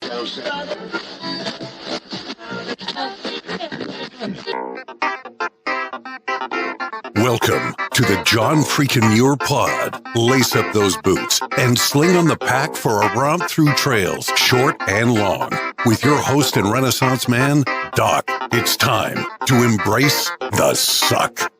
Welcome to the John Freakin' Muir Pod. Lace up those boots and sling on the pack for a romp through trails, short and long. With your host and Renaissance man, Doc. It's time to embrace the suck.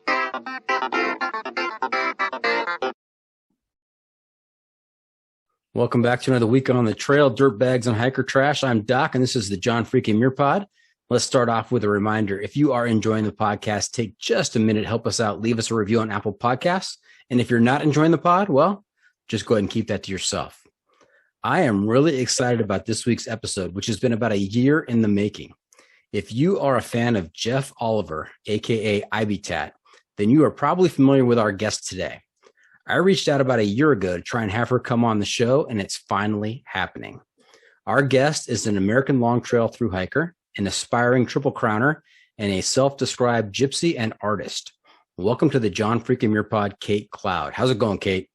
Welcome back to another week on the trail, dirtbags and hiker trash. I'm Doc, and this is the John Freakin' Muir Pod. Let's start off with a reminder. If you are enjoying the podcast, take just a minute, help us out, leave us a review on Apple Podcasts. And if you're not enjoying the pod, well, just go ahead and keep that to yourself. I am really excited about this week's episode, which has been about a year in the making. If you are a fan of Jeff Oliver, aka IBTAT, then you are probably familiar with our guest today. I reached out about a year ago to try and have her come on the show, and it's finally happening. Our guest is an American long trail thru hiker, an aspiring triple crowner, and a self-described gypsy and artist. Welcome to the John Freakin' Muir Pod, Kate Cloud. How's it going, Kate?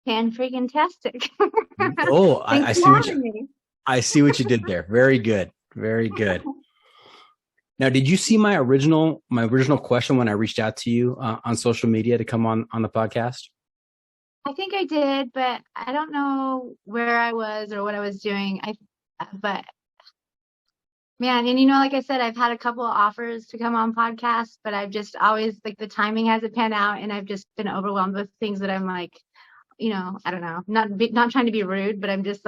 Fan-freaking-tastic. Oh, I see what you did there. Very good. Very good. Now, did you see my original question when I reached out to you on social media to come on the podcast? I think I did, but I don't know where I was or what I was doing. But man, and like I said, I've had a couple of offers to come on podcasts, but I've just always the timing hasn't panned out, and I've just been overwhelmed with things that I'm like, I don't know, not trying to be rude, but I'm just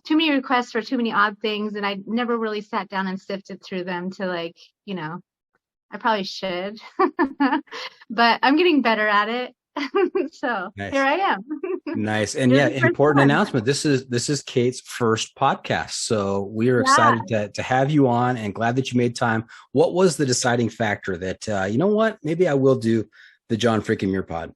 too many requests for too many odd things, and I never really sat down and sifted through them to I probably should, but I'm getting better at it. So nice. Here I am. Nice. And yeah, important announcement. This is Kate's first podcast. So we are excited to have you on and glad that you made time. What was the deciding factor that, you know what, maybe I will do the John Freakin' Muir Pod?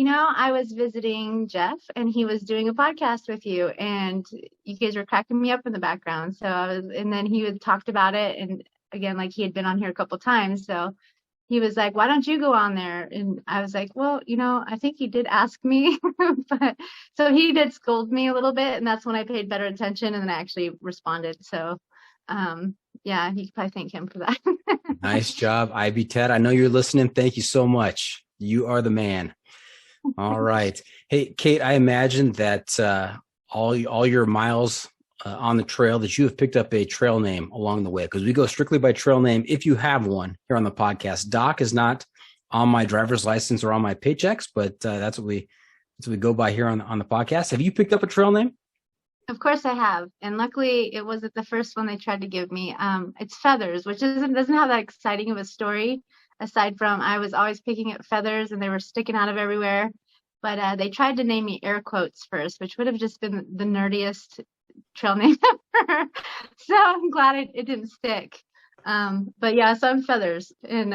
I was visiting Jeff and he was doing a podcast with you, and you guys were cracking me up in the background. And then he had talked about it. And again, he had been on here a couple of times. So he was like, why don't you go on there? And I was like, well, I think he did ask me, but so he did scold me a little bit. And that's when I paid better attention and then I actually responded. So, yeah, you could probably thank him for that. Nice job, IBTAT. I know you're listening. Thank you so much. You are the man. All right. Hey, Kate, I imagine that all your miles on the trail that you have picked up a trail name along the way, because we go strictly by trail name if you have one here on the podcast. Doc is not on my driver's license or on my paychecks, but that's what we go by here on the podcast. Have you picked up a trail name? Of course I have, and luckily it wasn't the first one they tried to give me. It's Feathers, which doesn't have that exciting of a story. Aside from I was always picking up feathers and they were sticking out of everywhere. But they tried to name me air quotes first, which would have just been the nerdiest trail name ever. So I'm glad it didn't stick. But yeah, so I'm Feathers. And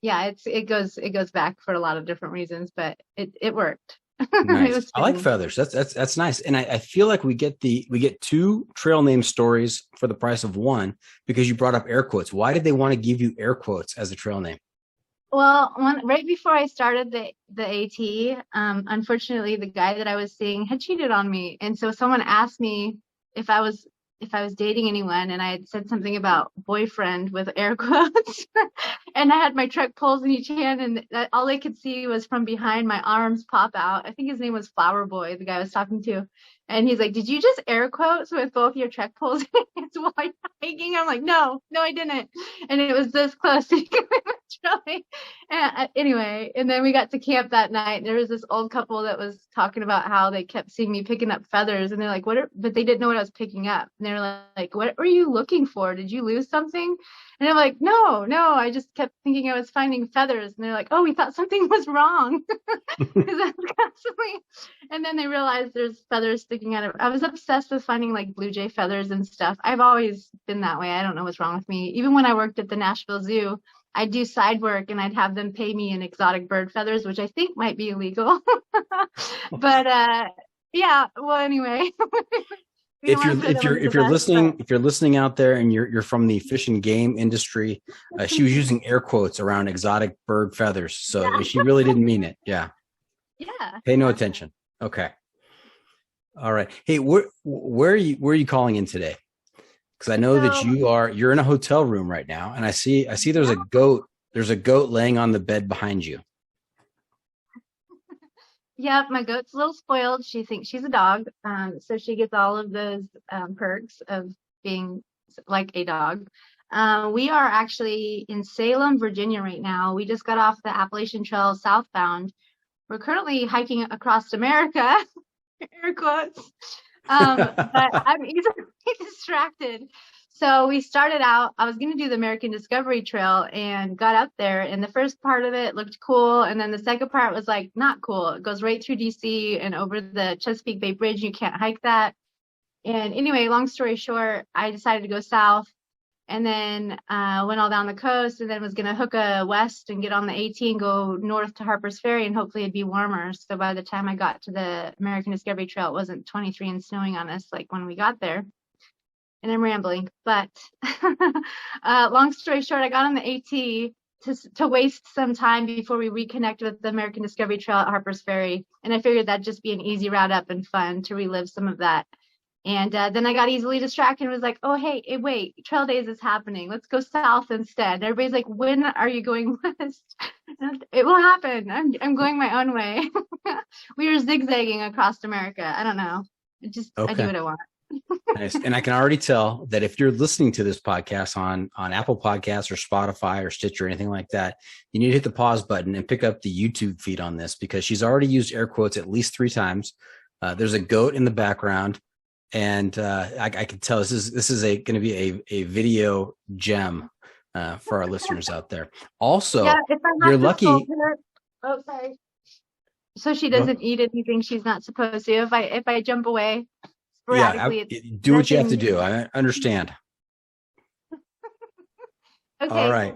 yeah, it goes back for a lot of different reasons, but it worked. Nice. I like Feathers. That's nice. And I feel like we get two trail name stories for the price of one, because you brought up air quotes. Why did they want to give you air quotes as a trail name? Well, right before I started the AT, unfortunately, the guy that I was seeing had cheated on me, and so someone asked me if I was dating anyone, and I had said something about boyfriend with air quotes, and I had my truck poles in each hand, and all they could see was from behind my arms pop out. I think his name was Flower Boy, the guy I was talking to, and he's like, "Did you just air quotes with both your truck poles while you're hiking?" I'm like, "No, I didn't," and it was this close. Anyway, and then we got to camp that night. There was this old couple that was talking about how they kept seeing me picking up feathers, and they're like, but they didn't know what I was picking up. And they're like, "What were you looking for? Did you lose something?" And I'm like, no, I just kept thinking I was finding feathers. And they're like, "Oh, we thought something was wrong." Because I was constantly, and then they realized there's feathers sticking out of. I was obsessed with finding blue jay feathers and stuff. I've always been that way. I don't know what's wrong with me. Even when I worked at the Nashville Zoo, I'd do side work and I'd have them pay me in exotic bird feathers, which I think might be illegal. But yeah, well, anyway. If you're listening out there and you're from the fish and game industry, she was using air quotes around exotic bird feathers, so she really didn't mean it. Yeah. Yeah. Pay no attention. Okay. All right. Hey, where are you calling in today? Because I know that So, you're in a hotel room right now, and I see there's a yeah, goat. There's a goat laying on the bed behind you. yeah, my goat's a little spoiled. She thinks she's a dog. So she gets all of those perks of being like a dog. We are actually in Salem, Virginia right now. We just got off the Appalachian Trail southbound. We're currently hiking across America, air quotes. But I'm easily distracted. So we started out, I was going to do the American Discovery Trail and got up there. And the first part of it looked cool. And then the second part was like not cool. It goes right through DC and over the Chesapeake Bay Bridge. You can't hike that. And anyway, long story short, I decided to go south and then went all down the coast and then was going to hook a west and get on the AT and go north to Harper's Ferry and hopefully it'd be warmer. So by the time I got to the American Discovery Trail, it wasn't 23 and snowing on us like when we got there. And I'm rambling, but long story short, I got on the AT to waste some time before we reconnect with the American Discovery Trail at Harper's Ferry. And I figured that'd just be an easy route up and fun to relive some of that. And then I got easily distracted and was like, oh, hey, wait, Trail Days is happening. Let's go south instead. Everybody's like, when are you going west? It will happen. I'm going my own way. We were zigzagging across America. I don't know. I do what I want. Nice. And I can already tell that if you're listening to this podcast on Apple Podcasts or Spotify or Stitch or anything like that, you need to hit the pause button and pick up the YouTube feed on this because she's already used air quotes at least 3 times. There's a goat in the background. And I can tell this is going to be a video gem for our listeners out there. Also, yeah, you're lucky. Oh, sorry. So she doesn't eat anything she's not supposed to. If I jump away sporadically, do what you have to do. I understand. Okay. All right.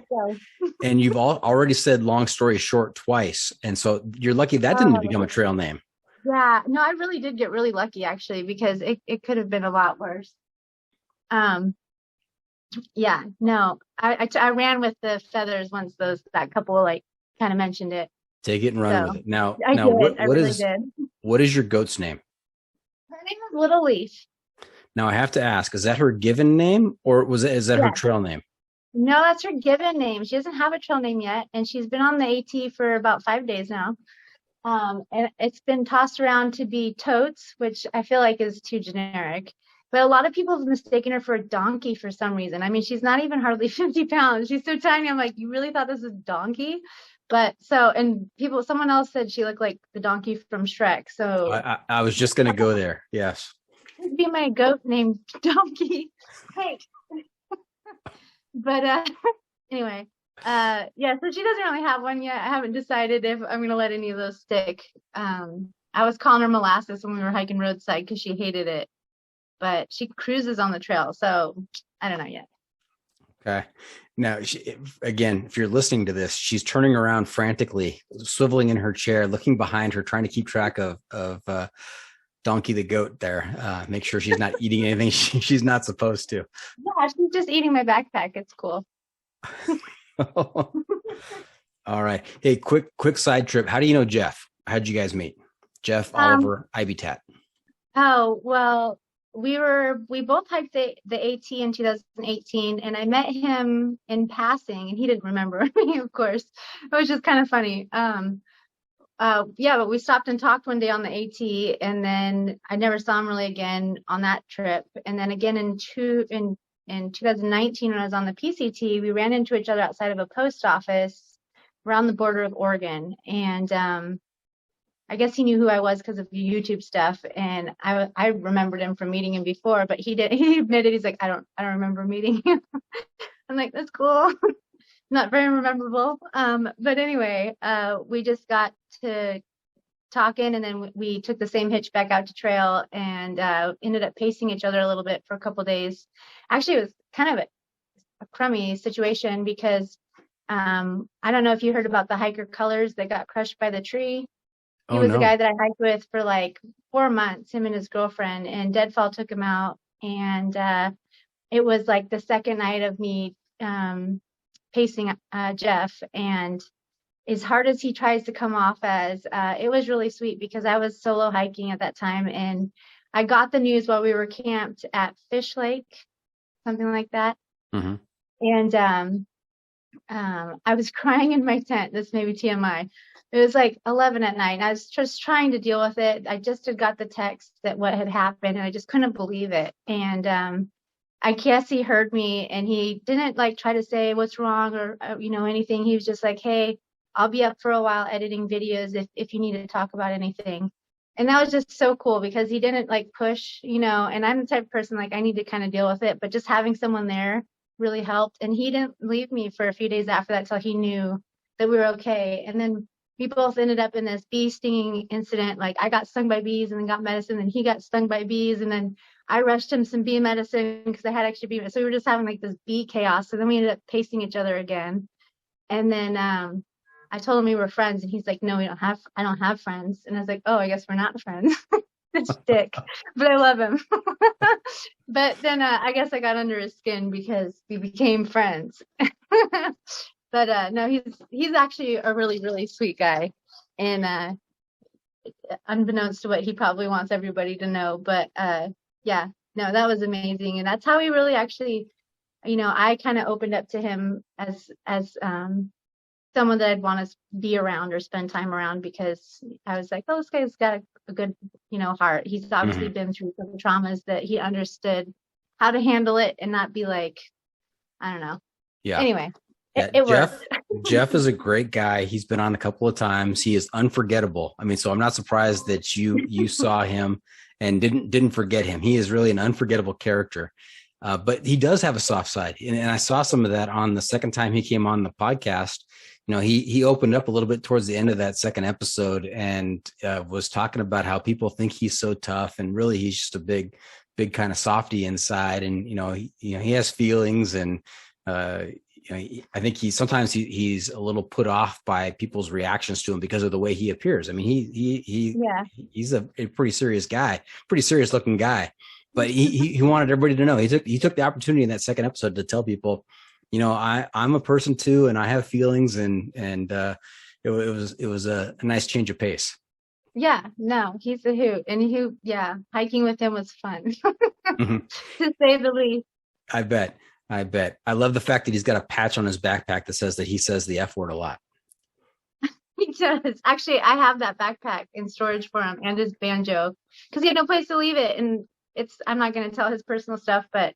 And you've already said long story short twice, and so you're lucky that didn't become a trail name. Yeah, no, I really did get really lucky actually because it could have been a lot worse. Yeah, no, I ran with the feathers once that couple like kind of mentioned it. Take it and run with it. Now, I really did. What is your goat's name? Her name is Little Leaf. Now I have to ask: is that her given name, or is that her trail name? No, that's her given name. She doesn't have a trail name yet, and she's been on the AT for about 5 days now. And it's been tossed around to be Totes, which I feel like is too generic. But a lot of people have mistaken her for a donkey for some reason. I mean, she's not even hardly 50 pounds. She's so tiny. I'm like, you really thought this was a donkey? But someone else said she looked like the donkey from Shrek. So I was just going to go there. Yes. It'd be my goat named Donkey. Hey. But anyway. Yeah, so she doesn't really have one yet. I haven't decided if I'm gonna let any of those stick. I was calling her Molasses when we were hiking roadside because she hated it, but she cruises on the trail, so I don't know yet. Okay. Now, again, if you're listening to this, she's turning around frantically, swiveling in her chair, looking behind her, trying to keep track of Donkey the goat there. Make sure she's not eating anything she's not supposed to. Yeah, she's just eating my backpack. It's cool. All right. Hey, quick side trip. How do you know Jeff? How'd you guys meet? Jeff Oliver, IBTAT. Oh, well, we both hiked the AT in 2018 and I met him in passing and he didn't remember me, of course. It was just kind of funny. Yeah, but we stopped and talked one day on the AT and then I never saw him really again on that trip. And then again in 2019, when I was on the PCT, we ran into each other outside of a post office around the border of Oregon. And I guess he knew who I was because of the YouTube stuff. And I remembered him from meeting him before, but he admitted, he's like, I don't remember meeting him. I'm like, that's cool. Not very memorable. But anyway, we just got to talking and then we took the same hitch back out to trail and ended up pacing each other a little bit for a couple days. Actually, it was kind of a crummy situation because I don't know if you heard about the hiker Colors that got crushed by the tree. He was the guy that I hiked with for like 4 months, him and his girlfriend, and deadfall took him out. And it was like the second night of me pacing Jeff, and as hard as he tries to come off as, it was really sweet because I was solo hiking at that time and I got the news while we were camped at Fish Lake, something like that. Mm-hmm. And I was crying in my tent. This may be TMI. It was like 11 at night. And I was just trying to deal with it. I just had got the text that what had happened, and I just couldn't believe it. And I guess he heard me, and he didn't like try to say what's wrong or anything. He was just like, "Hey, I'll be up for a while editing videos if you need to talk about anything." And that was just so cool because he didn't like push, and I'm the type of person like I need to kind of deal with it, but just having someone there really helped. And he didn't leave me for a few days after that till he knew that we were okay. And then we both ended up in this bee stinging incident. Like I got stung by bees and then got medicine, and he got stung by bees, and then I rushed him some bee medicine because I had extra bee medicine. So we were just having like this bee chaos. So then we ended up pacing each other again. And then I told him we were friends, and he's like, "No, I don't have friends." And I was like, "Oh, I guess we're not friends." This dick, but I love him. But then I guess I got under his skin because we became friends. But no, he's actually a really, really sweet guy, and unbeknownst to what he probably wants everybody to know. But yeah, no, that was amazing, and that's how he really actually, I kind of opened up to him as someone that I'd want to be around or spend time around, because I was like, oh, this guy's got a good, heart. He's obviously been through some traumas that he understood how to handle it and not be like, I don't know. Yeah. Anyway, yeah, it worked. Jeff is a great guy. He's been on a couple of times. He is unforgettable. I mean, so I'm not surprised that you saw him and didn't forget him. He is really an unforgettable character. But he does have a soft side. And I saw some of that on the second time he came on the podcast. He opened up a little bit towards the end of that second episode and was talking about how people think he's so tough, and really he's just a big kind of softy inside. And, he has feelings, and, I think he's a little put off by people's reactions to him because of the way he appears. I mean, he's a pretty serious guy, pretty serious looking guy, but he wanted everybody to know. He took the opportunity in that second episode to tell people, I'm a person too, and I have feelings, and it was a nice change of pace. Yeah, no, he's a hoot, and hiking with him was fun, Mm-hmm. to say the least. I bet. I love the fact that he's got a patch on his backpack that says that he says the F word a lot. He does. Actually, I have that backpack in storage for him, and his banjo, because he had no place to leave it. And I'm not going to tell his personal stuff, but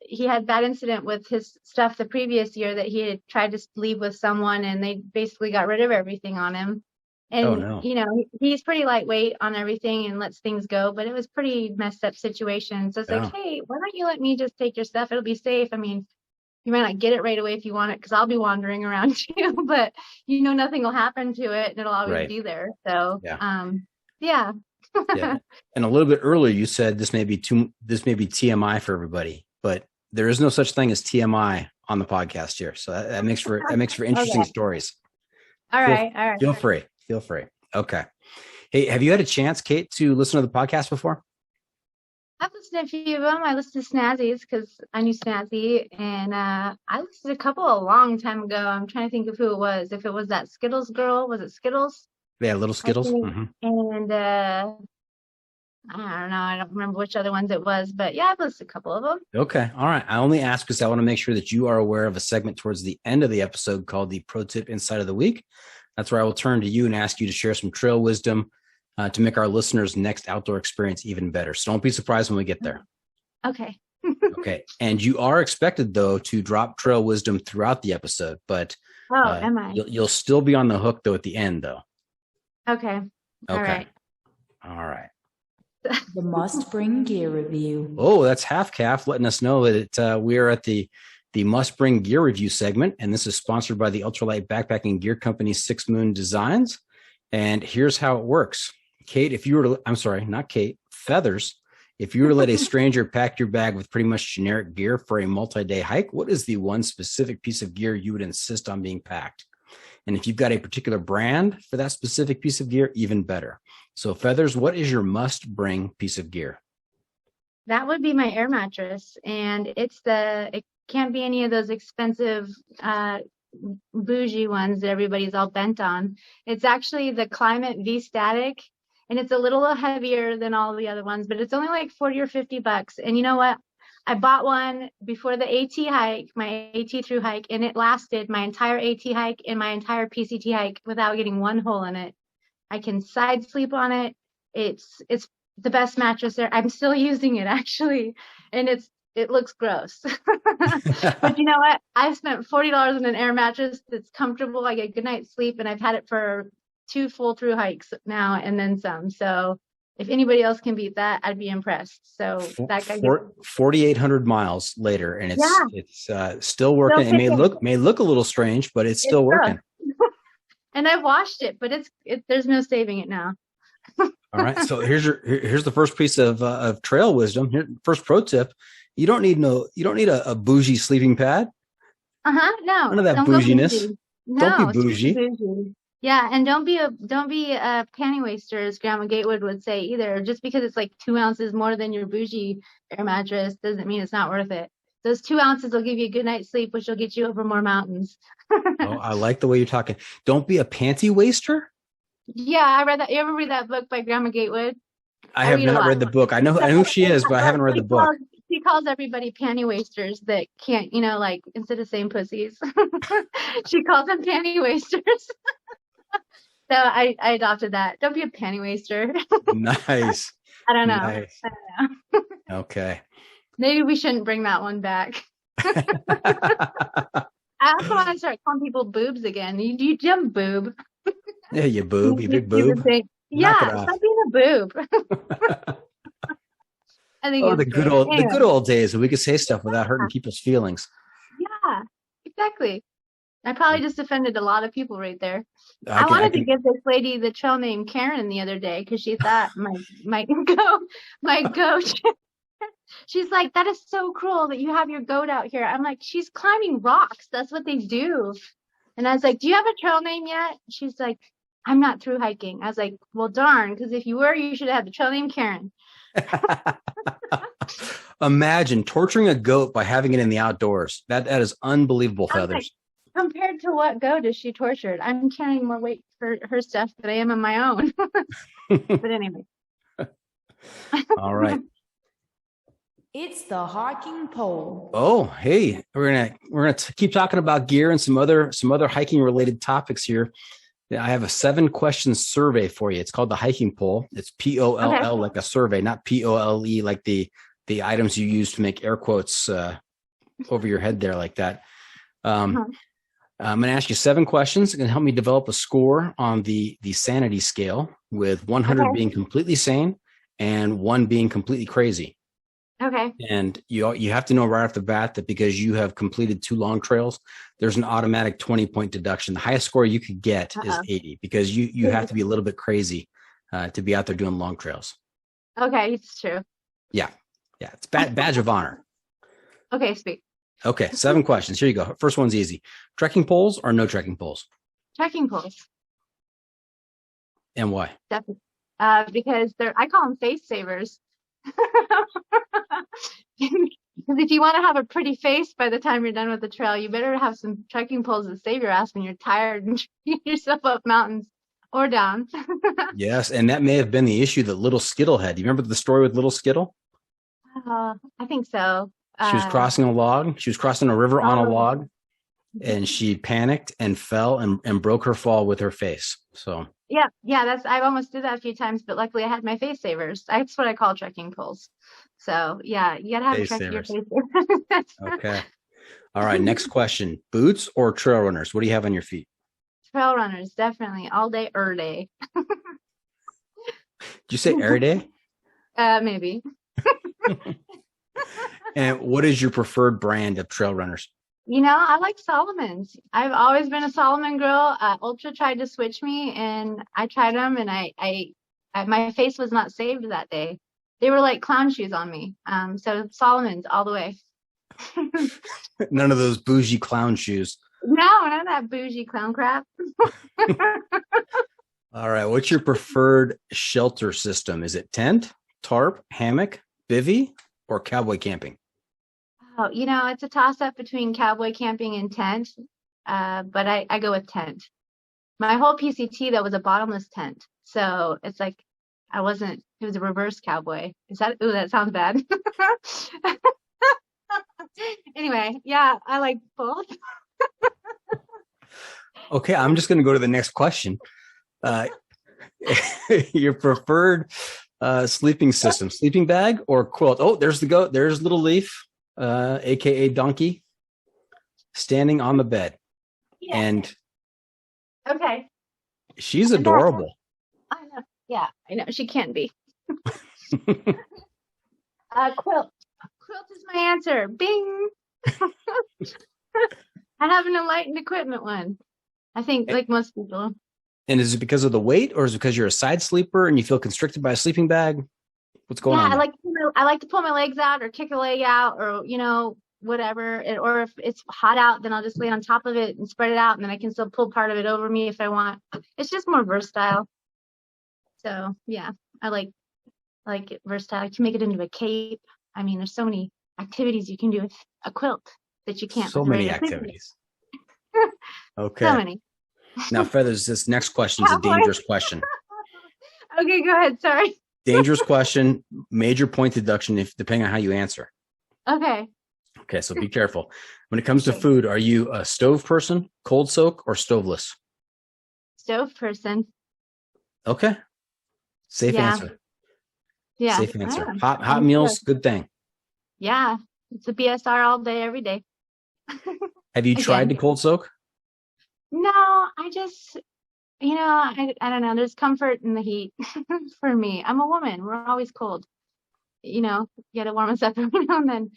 he had that incident with his stuff the previous year that he had tried to leave with someone, and they basically got rid of everything on him. And, he's pretty lightweight on everything and lets things go, but it was pretty messed up situation. So it's like, hey, why don't you let me just take your stuff? It'll be safe. I mean, you might not get it right away if you want it, because I'll be wandering around too, but nothing will happen to it, and it'll always be there. So, yeah. Yeah. And a little bit earlier, you said this may be TMI for everybody, but there is no such thing as TMI on the podcast here. So that makes for interesting stories. All right. Feel free. Okay. Hey, have you had a chance, Kate, to listen to the podcast before? I've listened to a few of them. I listened to Snazzy's because I knew Snazzy, and I listened to a couple a long time ago. I'm trying to think of who it was. If it was that Skittles girl, was it Skittles? Yeah, little Skittles. Mm-hmm. And I don't know. I don't remember which other ones it was, but yeah, I've listened to a couple of them. Okay. All right. I only ask because I want to make sure that you are aware of a segment towards the end of the episode called the Pro Tip Insight of the Week. That's where I will turn to you and ask you to share some trail wisdom to make our listeners' next outdoor experience even better. So don't be surprised when we get there. Okay. Okay. And you are expected, though, to drop trail wisdom throughout the episode, but am I? You'll still be on the hook, though, at the end, though. Okay. All right. The must bring gear review. Oh, that's Half Calf letting us know that we are at the must bring gear review segment. And this is sponsored by the ultralight backpacking gear company, 6 Moon Designs. And here's how it works. Kate, Feathers, if you were to let a stranger pack your bag with pretty much generic gear for a multi-day hike, what is the one specific piece of gear you would insist on being packed? And if you've got a particular brand for that specific piece of gear, even better. So Feathers, what is your must-bring piece of gear? That would be my air mattress. And it can't be any of those expensive bougie ones that everybody's all bent on. It's actually the Climate V Static. and it's a little heavier than all the other ones, but it's only like 40 or $50. And you know what? I bought one before the AT hike, my AT through hike, and it lasted my entire AT hike and my entire PCT hike without getting one hole in it. I can side sleep on it. It's the best mattress there. I'm still using it actually, and it looks gross. But you know what? I've spent $40 on an air mattress that's comfortable. I get good night's sleep, and I've had it for 2 full through hikes now and then some. So if anybody else can beat that, I'd be impressed. So that guy 4,800 miles later, and it's still working. It may look a little strange, but it's still working. And I've washed it, but there's no saving it now. All right. So here's the first piece of trail wisdom. First pro tip: you don't need a bougie sleeping pad. No. None of that bouginess. Don't be bougie. Yeah, and don't be a panty waster, as Grandma Gatewood would say either. Just because it's like 2 ounces more than your bougie air mattress doesn't mean it's not worth it. Those 2 ounces will give you a good night's sleep, which will get you over more mountains. Oh, I like the way you're talking. Don't be a panty waster. Yeah, I read that. You ever read that book by Grandma Gatewood? I have not read the book. I know who she is, but I haven't read the book. She calls everybody panty wasters that can't, like instead of saying pussies, she calls them panty wasters. So I adopted that. Don't be a panty waster. Nice. I don't know. Nice. I don't know. Okay. Maybe we shouldn't bring that one back. I also want to start calling people boobs again. You dumb boob. Yeah, you boob. You big boob. Yeah, stop being a boob. I think the good old days when we could say stuff without hurting people's feelings. Yeah, exactly. I probably just offended a lot of people right there. I wanted to give this lady the trail name Karen the other day because she thought my goat. She's like, that is so cruel that you have your goat out here. I'm like, she's climbing rocks. That's what they do. And I was like, do you have a trail name yet? She's like, I'm not through hiking. I was like, well, darn, because if you were, you should have the trail name Karen. Imagine torturing a goat by having it in the outdoors. That is unbelievable feathers. Like, compared to what goat is she tortured? I'm carrying more weight for her stuff than I am on my own. But anyway. All right. It's the hiking pole. Oh, hey, we're gonna keep talking about gear and some other hiking related topics here. I have a 7-question survey for you. It's called the hiking poll. It's POLL, okay, like a survey, not POLE like the items you use to make air quotes over your head there like that. I'm going to ask you 7 questions. It's going to help me develop a score on the sanity scale, with 100 being completely sane and 1 being completely crazy. Okay. And you have to know right off the bat that because you have completed 2 long trails, there's an automatic 20-point deduction. The highest score you could get is 80 because you have to be a little bit crazy to be out there doing long trails. Okay, it's true. Yeah. It's badge of honor. Okay, sweet. Okay, 7 questions. Here you go. First one's easy. Trekking poles or no trekking poles? Trekking poles. And why? Definitely. Because I call them face savers. Because if you want to have a pretty face by the time you're done with the trail, you better have some trekking poles that save your ass when you're tired and get yourself up mountains or down. Yes, and that may have been the issue that Little Skittle had. Do you remember the story with Little Skittle? I think so. She was crossing a log. She was crossing a river on a log, and she panicked and fell and broke her fall with her face. So yeah, I've almost did that a few times, but luckily I had my face savers. That's what I call trekking poles. So yeah, you gotta have your face savers. Okay. All right. Next question: boots or trail runners? What do you have on your feet? Trail runners, definitely all day, day. Did you say every day? Maybe. And what is your preferred brand of trail runners? I like Solomon's. I've always been a Solomon girl. Ultra tried to switch me, and I tried them, and I my face was not saved that day. They were like clown shoes on me. So Solomon's all the way. None of those bougie clown shoes. No, none of that bougie clown crap. All right. What's your preferred shelter system? Is it tent, tarp, hammock, bivvy, or cowboy camping? Oh, it's a toss-up between cowboy camping and tent, but I go with tent. My whole PCT, though, was a bottomless tent. So it's like I wasn't, it was a reverse cowboy. That sounds bad. Anyway, yeah, I like both. Okay, I'm just going to go to the next question. Your preferred sleeping system, sleeping bag or quilt? Oh, there's the goat. There's Little Leaf, aka Donkey, standing on the bed. Yeah. And Okay. she's adorable. I know. Yeah, I know. She can be. Quilt. Quilt is my answer. Bing. I have an enlightened equipment one. I think like most people. And is it because of the weight, or is it because you're a side sleeper and you feel constricted by a sleeping bag? What's going on? I like to pull my legs out or kick a leg out, or whatever. Or if it's hot out, then I'll just lay on top of it and spread it out, and then I can still pull part of it over me if I want. It's just more versatile. So yeah, I like it versatile. I can make it into a cape. I mean, there's so many activities you can do with a quilt that you can't. So many activities. Okay. So many. Now, Feathers, this next question is a dangerous question. Okay, go ahead. Sorry. Dangerous question, major point deduction depending on how you answer. Okay. Okay, so be careful. When it comes to food, are you a stove person, cold soak, or stoveless? Stove person. Okay. Safe Yeah. answer. Yeah. Safe answer. Yeah. Hot meals, good thing. Yeah. It's a BSR all day, every day. Have you tried to cold soak? No, I just, I don't know. There's comfort in the heat for me. I'm a woman. We're always cold. You gotta warm us up every now and then.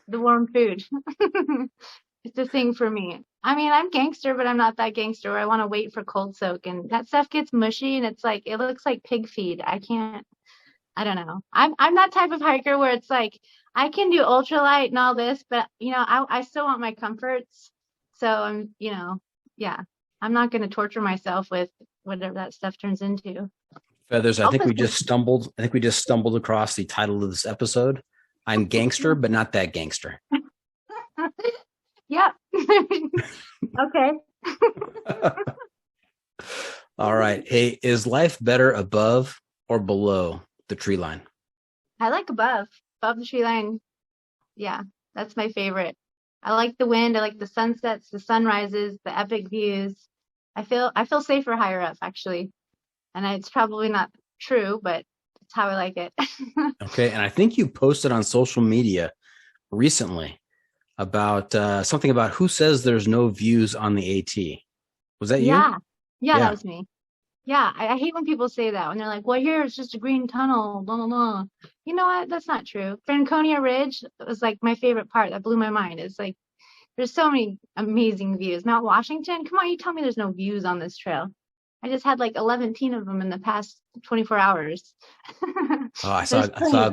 The warm food. It's a thing for me. I mean, I'm gangster, but I'm not that gangster where I want to wait for cold soak, and that stuff gets mushy and it looks like pig feed. I don't know. I'm that type of hiker where it's like I can do ultralight and all this, but I still want my comforts. So I'm, yeah, I'm not going to torture myself with whatever that stuff turns into. Feathers, I think we just stumbled across the title of this episode. I'm gangster, but not that gangster. Yep. Okay. All right. Hey, is life better above or below the tree line? I like above the tree line. Yeah, that's my favorite. I like the wind. I like the sunsets, the sunrises, the epic views. I feel safer higher up, actually. And it's probably not true, but it's how I like it. Okay. And I think you posted on social media recently about something about who says there's no views on the AT. Was that you? Yeah, that was me. Yeah, I hate when people say that, when they're like, well, here it's just a green tunnel, blah, blah, blah. You know what? That's not true. Franconia Ridge was like my favorite part. That blew my mind. It's like, there's so many amazing views. Mount Washington, come on, you tell me there's no views on this trail. I just had like 11 of them in the past 24 hours. Oh, I saw a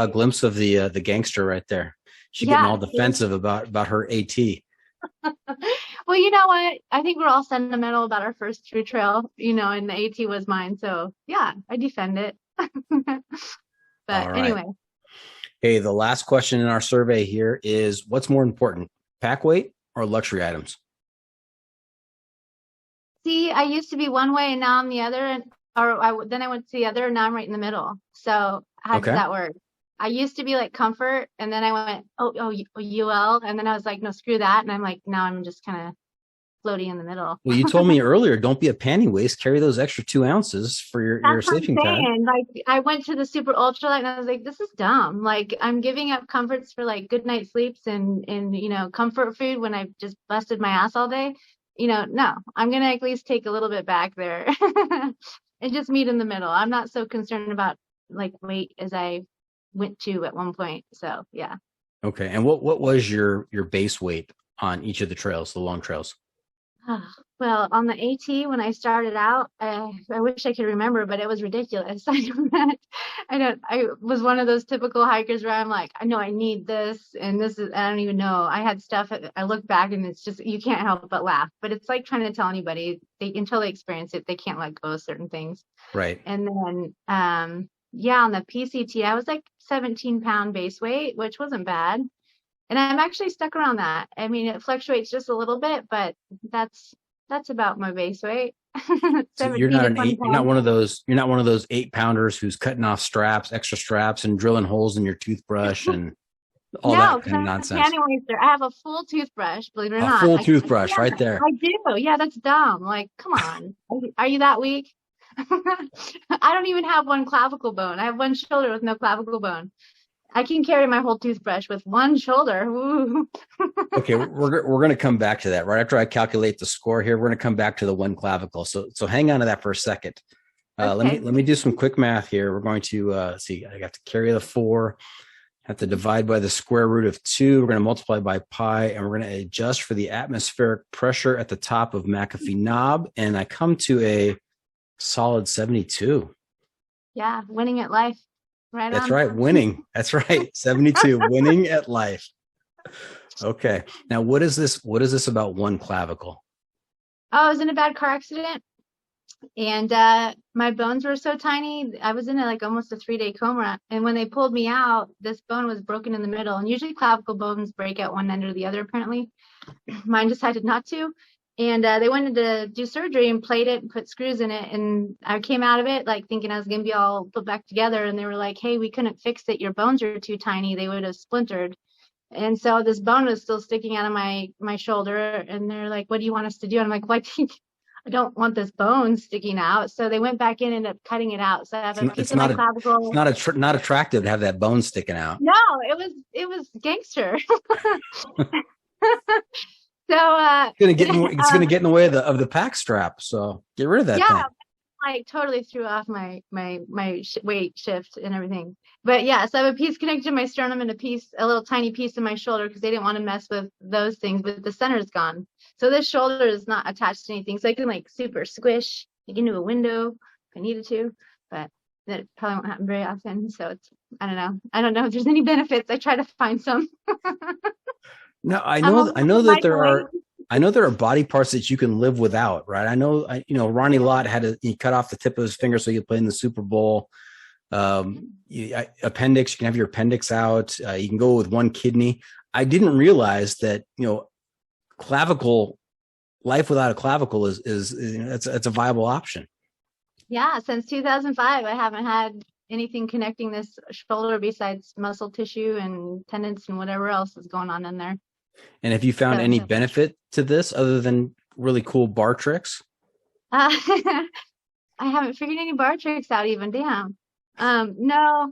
glimpse of the gangster right there. She's getting all defensive about her AT. Well, you know what? I think we're all sentimental about our first true trail, and the AT was mine. So yeah, I defend it. But right. Anyway. Hey, the last question in our survey here is, what's more important, pack weight or luxury items? See, I used to be one way and now I'm the other, then I went to the other and now I'm right in the middle. So how does that work? I used to be like comfort, and then I went, UL, and then I was like, no, screw that. And I'm like, now I'm just kind of floaty in the middle. Well, you told me earlier, don't be a panty waist. Carry those extra 2 ounces for your sleeping pad. Like, I went to the super ultralight and I was like, this is dumb. Like, I'm giving up comforts for like good night sleeps and comfort food when I've just busted my ass all day. No, I'm gonna at least take a little bit back there and just meet in the middle. I'm not so concerned about like weight as I went to at one point. So yeah. Okay. And what was your base weight on each of the trails, the long trails? Well, on the AT, when I started out, I wish I could remember, but it was ridiculous. I was one of those typical hikers where I'm like, I know I need this, and this is, I don't even know. I had stuff, I look back and it's just, you can't help but laugh. But it's like trying to tell anybody, until they experience it, they can't let go of certain things. Right. And then, on the PCT, I was like 17-pound base weight, which wasn't bad. And I'm actually stuck around that. I mean, it fluctuates just a little bit, but that's about my base weight. So you're not an eight. You're not one of those. You're not one of those 8-pounders who's cutting off straps, extra straps, and drilling holes in your toothbrush and all that kind of nonsense. I have a full toothbrush, believe it or not. A full toothbrush right there. I do. Yeah, that's dumb. Like, come on. Are you that weak? I don't even have one clavicle bone. I have one shoulder with no clavicle bone. I can carry my whole toothbrush with one shoulder. Ooh. Okay, we're going to come back to that right after I calculate the score here. We're going to come back to the one clavicle. So hang on to that for a second. Okay. Let me do some quick math here. We're going to see. I have to carry the 4. Have to divide by the square root of 2. We're going to multiply by pi, and we're going to adjust for the atmospheric pressure at the top of McAfee knob, and I come to a solid 72. Yeah, winning at life. Right. That's right. Winning. That's right. 72. Winning at life. Okay. Now, what is this? What is this about one clavicle? Oh, I was in a bad car accident, and my bones were so tiny. I was in almost a 3-day coma, and when they pulled me out, this bone was broken in the middle. And usually clavicle bones break at one end or the other. Apparently, mine decided not to. And they wanted to do surgery and plate it and put screws in it. And I came out of it thinking I was going to be all put back together. And they were like, hey, we couldn't fix it. Your bones are too tiny. They would have splintered. And so this bone was still sticking out of my shoulder. And they're like, what do you want us to do? And I'm like, well, I don't want this bone sticking out. So they went back in and ended up cutting it out. So I have a piece of my clavicle. It's not attractive to have that bone sticking out. No, it was gangster. So it's gonna get in the way of the pack strap. So get rid of that. Yeah, thing. Totally threw off my weight shift and everything. But yeah, so I have a piece connected to my sternum and a little tiny piece in my shoulder because they didn't want to mess with those things. But the center's gone, so this shoulder is not attached to anything. So I can super squish into a window if I needed to, but that probably won't happen very often. So I don't know if there's any benefits. I try to find some. No, I know that there are body parts that you can live without, right? I know Ronnie Lott he cut off the tip of his finger so he could play in the Super Bowl. Appendix, you can have your appendix out. You can go with one kidney. I didn't realize that, clavicle, life without a clavicle is it's a viable option. Yeah, since 2005, I haven't had anything connecting this shoulder besides muscle tissue and tendons and whatever else is going on in there. And have you found any benefit to this other than really cool bar tricks? I haven't figured any bar tricks out even. Damn. No,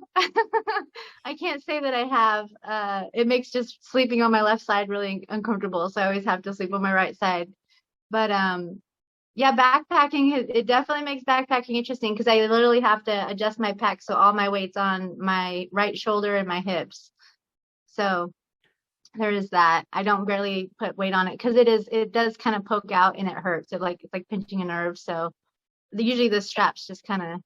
I can't say that I have. It makes just sleeping on my left side really uncomfortable. So I always have to sleep on my right side. But yeah, backpacking, it definitely makes backpacking interesting because I literally have to adjust my pack so all my weight's on my right shoulder and my hips. So there is that. I don't barely put weight on it because it does kind of poke out and it hurts. It's like pinching a nerve. So usually the strap's just kind of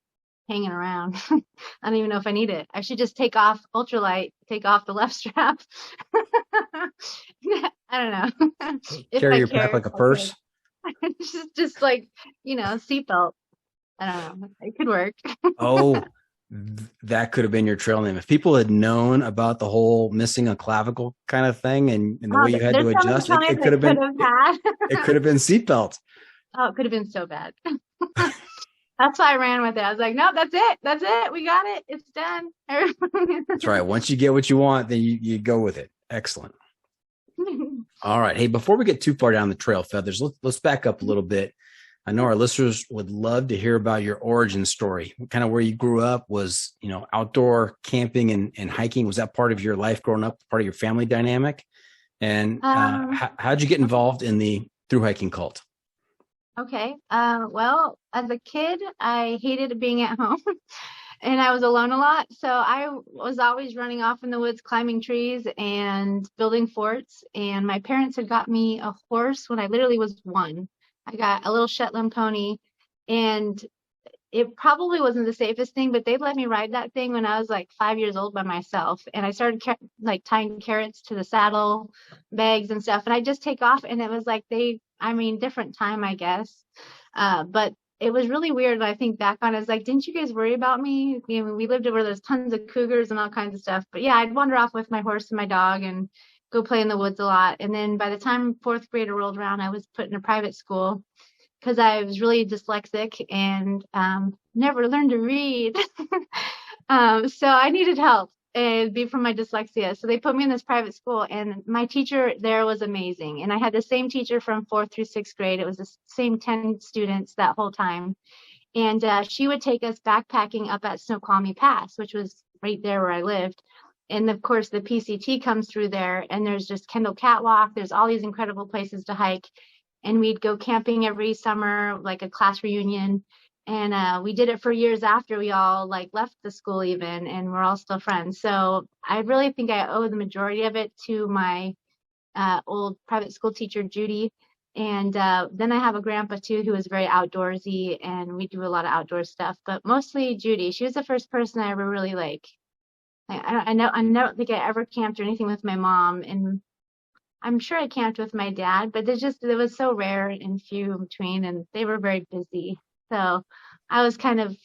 hanging around. I don't even know if I need it. I should just take off the left strap. I don't know. Carry your pack like a purse. just seatbelt. I don't know. It could work. Oh, that could have been your trail name. If people had known about the whole missing a clavicle kind of thing and the way you had to adjust, it could have been it could have been seatbelt. Oh, it could have been so bad. That's why I ran with it. I was like, no, that's it. We got it. It's done. That's right. Once you get what you want, then you go with it. Excellent. All right. Hey, before we get too far down the trail, Feathers, let's back up a little bit. I know our listeners would love to hear about your origin story. Kind of where you grew up was, outdoor camping and hiking. Was that part of your life growing up, part of your family dynamic? And how'd you get involved in the thru hiking cult? Okay. Well, as a kid, I hated being at home and I was alone a lot. So I was always running off in the woods, climbing trees and building forts. And my parents had got me a horse when I literally was 1. I got a little Shetland pony, and it probably wasn't the safest thing, but they'd let me ride that thing when I was 5 years old by myself. And I started tying carrots to the saddle bags and stuff. And I just take off, and it was different time, I guess. But it was really weird. And I think back on it, it's didn't you guys worry about me? We lived where there's tons of cougars and all kinds of stuff. But yeah, I'd wander off with my horse and my dog and go play in the woods a lot. And then by the time 4th grade rolled around, I was put in a private school. because I was really dyslexic and never learned to read. So I needed help and be from my dyslexia. So they put me in this private school, and my teacher there was amazing. And I had the same teacher from 4th through 6th grade. It was the same 10 students that whole time. And she would take us backpacking up at Snoqualmie Pass, which was right there where I lived. And of course, the PCT comes through there, and there's just Kendall Catwalk. There's all these incredible places to hike. And we'd go camping every summer, like a class reunion. And we did it for years after we all like left the school even, and we're all still friends. So I really think I owe the majority of it to my old private school teacher, Judy. And then I have a grandpa too, who is very outdoorsy, and we do a lot of outdoor stuff, but mostly Judy. She was the first person I ever really like. I don't think I ever camped or anything with my mom, and I'm sure I camped with my dad, but it was so rare and few in between, and they were very busy. So I was kind of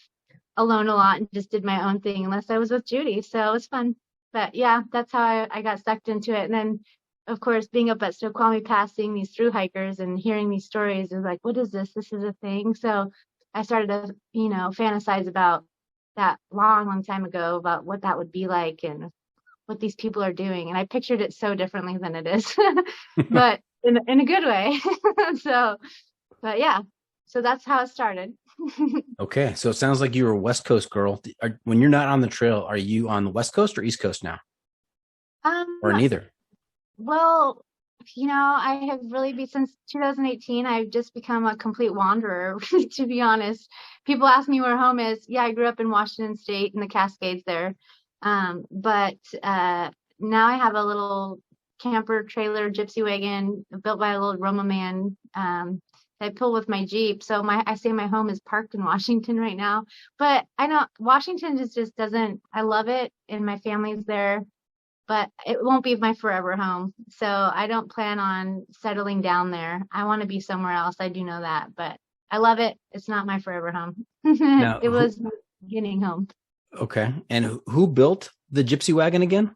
alone a lot and just did my own thing unless I was with Judy. So it was fun. But yeah, that's how I got sucked into it. And then, of course, being up at Snoqualmie Pass, seeing these thru hikers and hearing these stories is like, what is this? This is a thing. So I started to, fantasize about that long time ago about what that would be like and what these people are doing. And I pictured it so differently than it is, but in a good way. But yeah, so that's how it started. Okay. So it sounds like you were a West Coast girl. When you're not on the trail, are you on the West Coast or East Coast now? Or neither? Well, I have really since 2018, I've just become a complete wanderer, to be honest. People ask me where home is. Yeah, I grew up in Washington State in the Cascades there. But now I have a little camper trailer gypsy wagon built by a little Roma man I pull with my Jeep. So I say my home is parked in Washington right now. But Washington just doesn't, I love it and my family's there, but it won't be my forever home. So I don't plan on settling down there. I want to be somewhere else. I do know that, but I love it. It's not my forever home. Now, it was my beginning home. Okay. And who built the gypsy wagon again?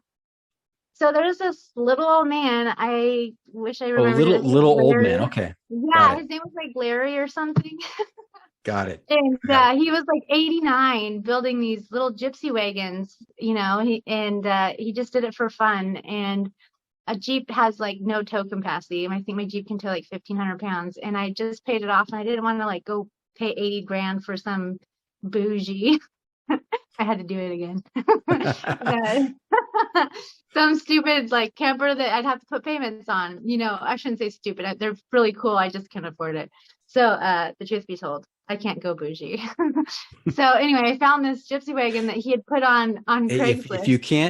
So there's this little old man. I wish I remembered. Little old man. Okay. Yeah, his name was like Larry or something. Got it. And he was like 89 building these little gypsy wagons, he just did it for fun. And a Jeep has like no tow capacity. I think my Jeep can tow like 1,500 pounds. And I just paid it off, and I didn't want to like go pay 80 grand for some bougie. I had to do it again. Some stupid like camper that I'd have to put payments on. I shouldn't say stupid. They're really cool. I just can't afford it. So the truth be told, I can't go bougie. So anyway, I found this gypsy wagon that he had put on Craigslist.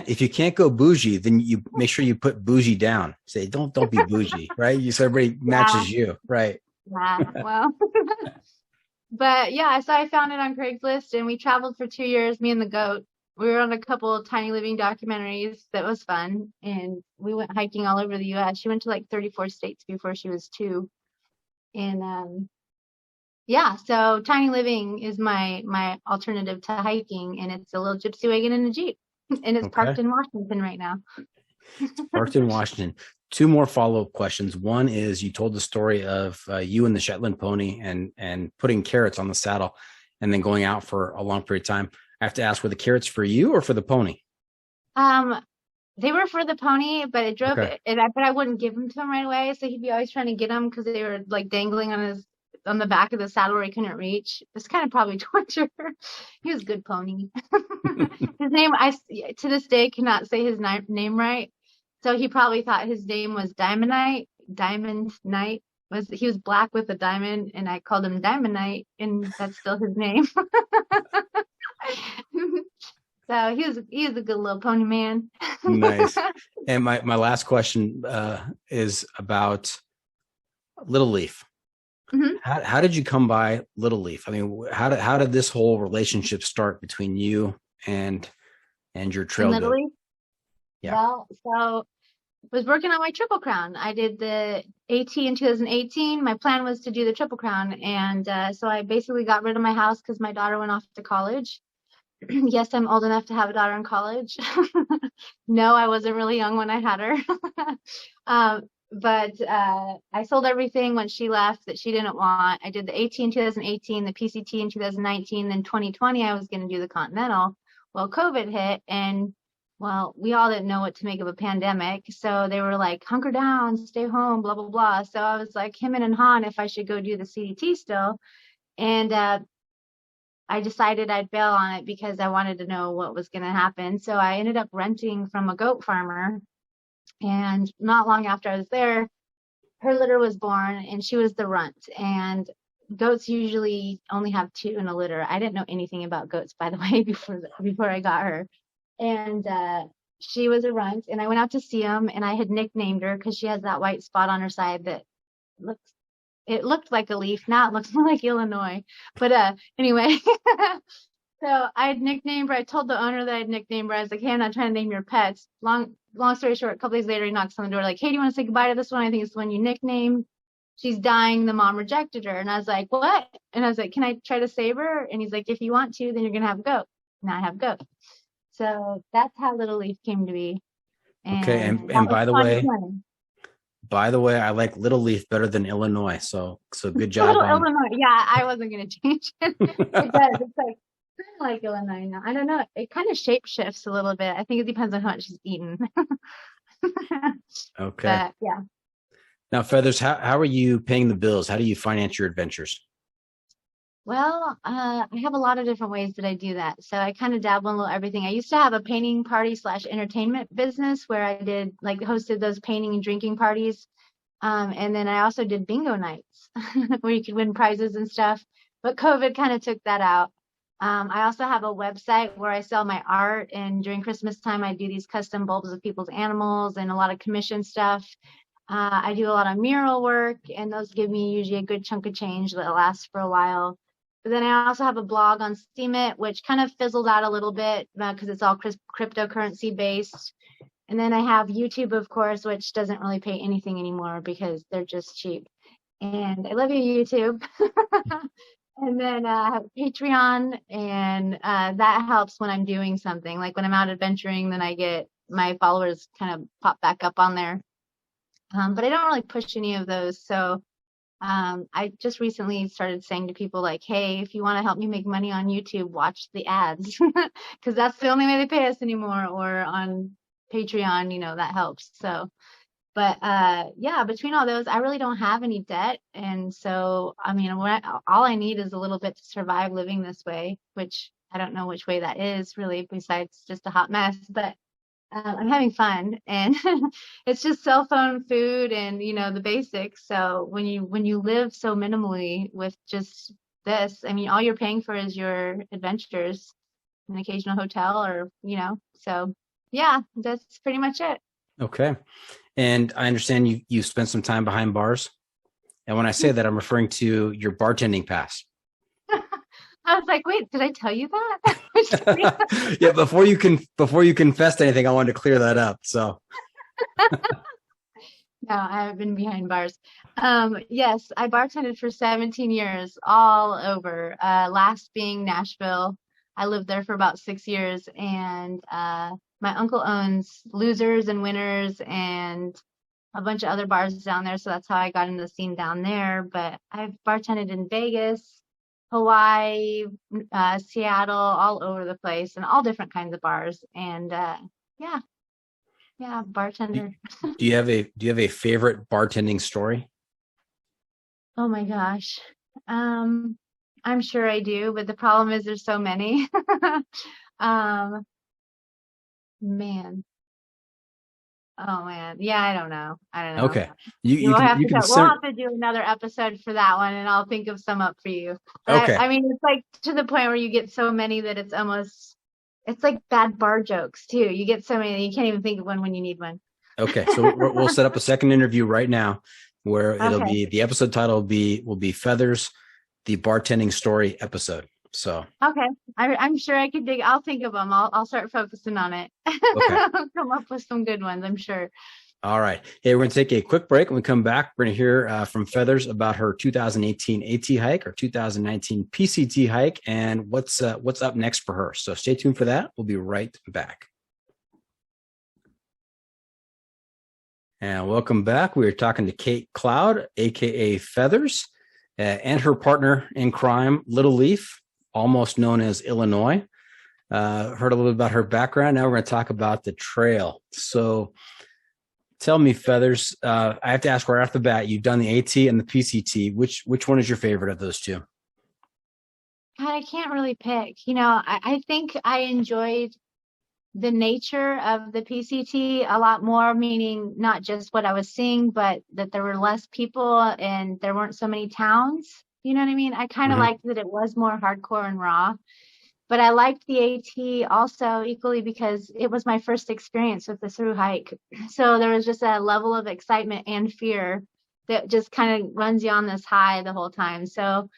If you can't go bougie, then you make sure you put bougie down. Say don't be bougie, right? So everybody matches you, right? Yeah. Well. But yeah, so I found it on Craigslist, and we traveled for 2 years, me and the goat. We were on a couple of Tiny Living documentaries. That was fun. And we went hiking all over the U.S. She went to like 34 states before she was 2. And yeah, so Tiny Living is my alternative to hiking, and it's a little gypsy wagon and a Jeep, and it's parked in Washington right now. Parked in Washington. 2 more follow-up questions. One is, you told the story of you and the Shetland pony and putting carrots on the saddle and then going out for a long period of time. I have to ask, were the carrots for you or for the pony? They were for the pony, but it drove it, but I wouldn't give them to him right away. So he'd be always trying to get them because they were like dangling on the back of the saddle where he couldn't reach. It's kind of probably torture. He was a good pony. His name, I to this day cannot say his name right. So he probably thought his name was Diamond Knight. He was black with a diamond, and I called him Diamond Knight, and that's still his name. So he is a good little pony man. Nice. And my last question is about Little Leaf. Mm-hmm. How did you come by Little Leaf? I mean, how did this whole relationship start between you and your trail Little Leaf? Yeah. Well, so I was working on my Triple Crown. I did the AT in 2018. My plan was to do the Triple Crown. And so I basically got rid of my house because my daughter went off to college. Yes, I'm old enough to have a daughter in college. No, I wasn't really young when I had her. but I sold everything when she left that she didn't want. I did the AT in 2018, the PCT in 2019, then 2020 I was going to do the Continental. Well, COVID hit, and well, we all didn't know what to make of a pandemic, so they were like, hunker down, stay home, blah blah blah. So I was like him and Han if I should go do the CDT still, and I decided I'd bail on it because I wanted to know what was going to happen. So I ended up renting from a goat farmer. And not long after I was there, her litter was born and she was the runt. And goats usually only have 2 in a litter. I didn't know anything about goats, by the way, before I got her. And she was a runt. And I went out to see him, and I had nicknamed her because she has that white spot on her side that looked like a leaf. Now it looks more like Illinois. But anyway, so I had nicknamed her. I told the owner that I'd nicknamed her. I was like, hey, I'm not trying to name your pets. Long story short, a couple days later, he knocks on the door like, hey, do you want to say goodbye to this one? I think it's the one you nicknamed. She's dying. The mom rejected her. And I was like, what? And I was like, can I try to save her? And he's like, if you want to, then you're going to have a goat. And I have a goat. So that's how Little Leaf came to be. Okay. And by the way, I like Little Leaf better than Illinois. So good job. Illinois. Yeah, I wasn't going to change it. It does. It's like Illinois now. I don't know. It kind of shape shifts a little bit. I think it depends on how much she's eaten. Okay. But, yeah. Now, Feathers, how are you paying the bills? How do you finance your adventures? Well, I have a lot of different ways that I do that. So I kind of dabble in a little everything. I used to have a painting party / entertainment business where I did hosted those painting and drinking parties. And then I also did bingo nights where you could win prizes and stuff. But COVID kind of took that out. I also have a website where I sell my art, and during Christmas time, I do these custom bulbs of people's animals and a lot of commission stuff. I do a lot of mural work, and those give me usually a good chunk of change that lasts for a while. But then I also have a blog on Steemit, which kind of fizzled out a little bit because it's all cryptocurrency based. And then I have YouTube, of course, which doesn't really pay anything anymore because they're just cheap. And I love you, YouTube. And then I have Patreon, and that helps when I'm doing something. Like when I'm out adventuring, then I get my followers kind of pop back up on there. But I don't really push any of those. So I just recently started saying to people like, hey, if you want to help me make money on YouTube, watch the ads because that's the only way they pay us anymore, or on Patreon, that helps. So, but yeah, between all those, I really don't have any debt. And so, I mean, all I need is a little bit to survive living this way, which I don't know which way that is really, besides just a hot mess, but I'm having fun, and it's just cell phone, food, and the basics. So when you live so minimally with just this, I mean, all you're paying for is your adventures, an occasional hotel, or So yeah, that's pretty much it. Okay, and I understand you spent some time behind bars, and when I say that, I'm referring to your bartending past. I was like, wait, did I tell you that? Yeah, before you confessed anything, I wanted to clear that up. So no, I have been behind bars. Yes, I bartended for 17 years all over. Last being Nashville. I lived there for about 6 years, and my uncle owns Losers and Winners and a bunch of other bars down there. So that's how I got into the scene down there. But I've bartended in Vegas, Hawaii, Seattle, all over the place, and all different kinds of bars. And yeah, bartender. Do you have a favorite bartending story? Oh my gosh, I'm sure I do, but the problem is there's so many. Man. Oh man, yeah, I don't know. Okay, we'll have to do another episode for that one, and I'll think of some up for you. But okay. I mean, it's like to the point where you get so many that it's like bad bar jokes too. You get so many that you can't even think of one when you need one. Okay, so we'll set up a second interview right now, where it'll be the episode title will be Feathers, the bartending story episode. So okay, I'm sure I could dig. I'll think of them. I'll start focusing on it. Okay. I'll come up with some good ones, I'm sure. All right. Hey, we're going to take a quick break. When we come back, we're going to hear from Feathers about her 2018 AT hike, or 2019 PCT hike, and what's up next for her. So stay tuned for that. We'll be right back. And welcome back. We are talking to Kate Cloud, aka Feathers, and her partner in crime, Little Leaf, almost known as Illinois. Heard a little bit about her background. Now we're going to talk about the trail. So tell me, Feathers, I have to ask right off the bat, you've done the AT and the PCT. Which one is your favorite of those two? God, I can't really pick. I think I enjoyed the nature of the PCT a lot more, meaning not just what I was seeing, but that there were less people and there weren't so many towns. You know what I mean? I kind of liked that it was more hardcore and raw, but I liked the AT also equally because it was my first experience with the thru hike. So there was just a level of excitement and fear that just kind of runs you on this high the whole time. So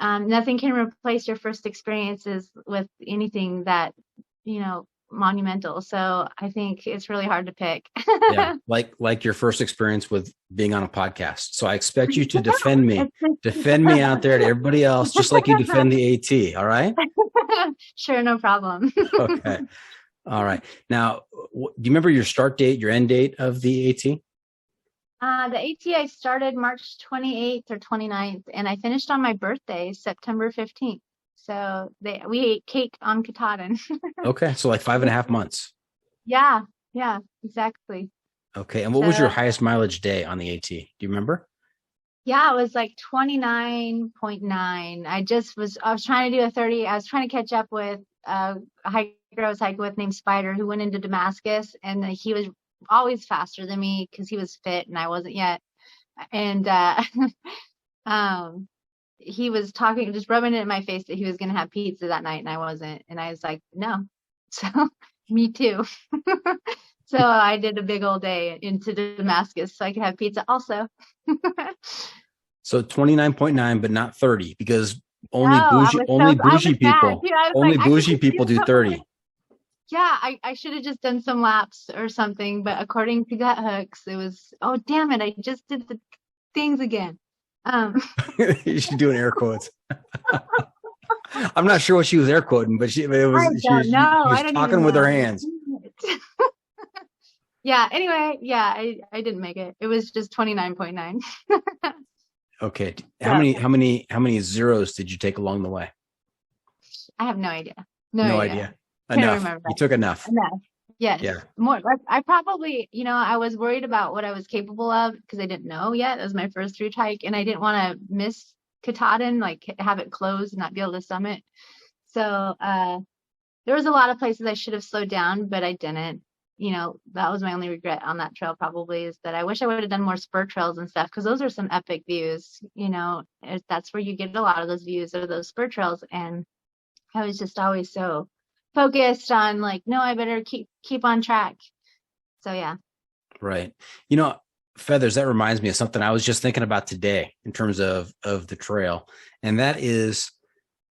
nothing can replace your first experiences with anything that, monumental. So I think it's really hard to pick. Yeah, like your first experience with being on a podcast. So I expect you to defend me out there to everybody else, just like you defend the AT. All right. Sure, no problem. Okay. All right. Now, do you remember your start date, your end date of the AT? The AT I started March 28th or 29th, and I finished on my birthday, September 15th. So we ate cake on Katahdin. Okay. So like 5.5 months. Yeah, exactly. Okay. And what was your highest mileage day on the AT? Do you remember? Yeah, it was like 29.9. I was trying to do a 30. I was trying to catch up with a hiker I was hiking with named Spider, who went into Damascus, and he was always faster than me because he was fit and I wasn't yet. And he was talking, just rubbing it in my face that he was going to have pizza that night and I wasn't. And I was like, no. So me too. So I did a big old day into Damascus so I could have pizza also. So 29.9, but not 30, because only bougie people do 30. Yeah, I should have just done some laps or something, but according to Gut Hooks, it was, oh, damn it, I just did the things again. You should do an air quotes. I'm not sure what she was air quoting, but she was talking with her hands. Yeah, anyway, I didn't make it. It was just 29.9. Okay. How many zeros did you take along the way? I have no idea. No idea. Enough. You took enough. Yes. Yeah. More. I probably, I was worried about what I was capable of because I didn't know yet. It was my first thru hike, and I didn't want to miss Katahdin, like have it closed and not be able to summit. So there was a lot of places I should have slowed down, but I didn't. That was my only regret on that trail probably, is that I wish I would have done more spur trails and stuff, because those are some epic views. That's where you get a lot of those views, or those spur trails. And I was just always so focused on like, no, I better keep on track. So yeah. Right. Feathers, that reminds me of something I was just thinking about today in terms of the trail. And that is,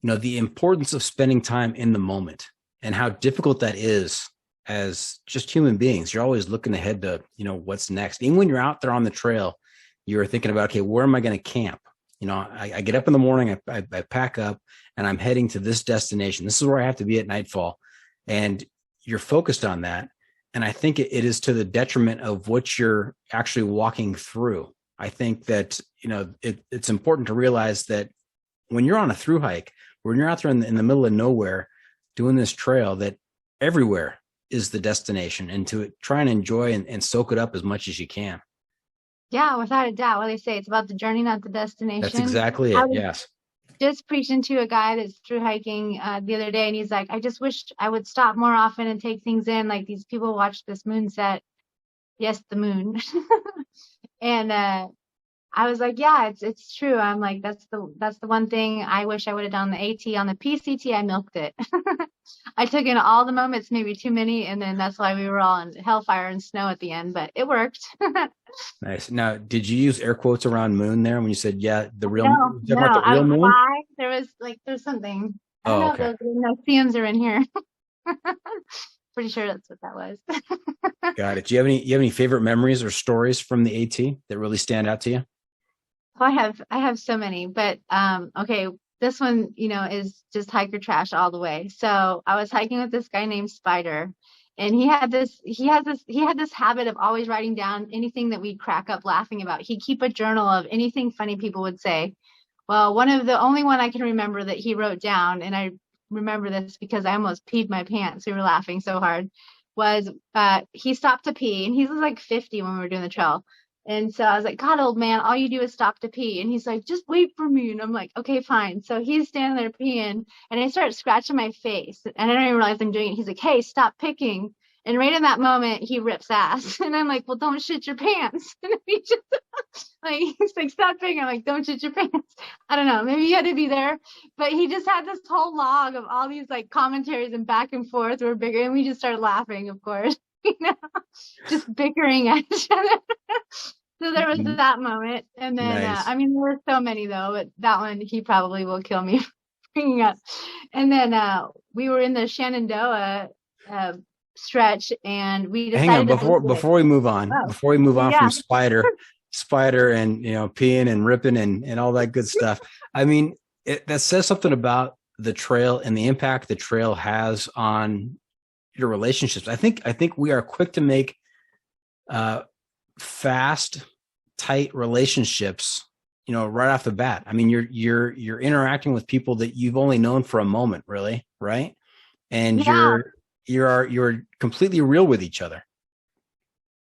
the importance of spending time in the moment and how difficult that is as just human beings. You're always looking ahead to, what's next. Even when you're out there on the trail, you're thinking about, okay, where am I going to camp? I get up in the morning, I pack up, and I'm heading to this destination. This is where I have to be at nightfall. And you're focused on that. And I think it is to the detriment of what you're actually walking through. I think that, it's important to realize that when you're on a thru hike, when you're out there in the middle of nowhere doing this trail, that everywhere is the destination, and to try and enjoy and soak it up as much as you can. Yeah, without a doubt. What they say, it's about the journey, not the destination. That's exactly it. Yes. Just preaching to a guy that's thru hiking the other day, and he's like, I just wish I would stop more often and take things in. Like, these people watch this moon set. Yes, the moon. And I was like, yeah, it's true. I'm like, that's the one thing I wish I would have done the AT. On the PCT, I milked it. I took in all the moments, maybe too many, and then that's why we were all in hellfire and snow at the end, but it worked. Nice. Now, did you use air quotes around moon there when you said, yeah, the real moon? About the real moon? Why? There's something. I don't know if those noceums are in here. Pretty sure that's what that was. Got it. Do you have any favorite memories or stories from the AT that really stand out to you? Oh, I have so many, but okay, this one, is just hiker trash all the way. So I was hiking with this guy named Spider, And he had this habit of always writing down anything that we'd crack up laughing about. He'd keep a journal of anything funny people would say. Well, the only one I can remember that he wrote down, and I remember this because I almost peed my pants. We were laughing so hard. Was he stopped to pee, and he was like 50 when we were doing the trail. And so I was like, God, old man, all you do is stop to pee. And he's like, just wait for me. And I'm like, okay, fine. So he's standing there peeing, and I start scratching my face, and I don't even realize I'm doing it. He's like, hey, stop picking. And right in that moment, he rips ass. And I'm like, well, don't shit your pants. And he just like, he's like, stop picking. I'm like, don't shit your pants. I don't know. Maybe he had to be there. But he just had this whole log of all these like commentaries and back and forth were bigger. And we just started laughing, of course, just bickering at each other. So there was that moment. And then, Nice. I mean, there were so many though, but that one, he probably will kill me for bringing up. And then we were in the Shenandoah stretch, and we decided Hang on, before we move on, from Spider and peeing and ripping and all that good stuff. I mean, that says something about the trail and the impact the trail has on your relationships. I think we are quick to make fast, tight relationships, right off the bat. I mean, you're interacting with people that you've only known for a moment, really, right? And you're completely real with each other.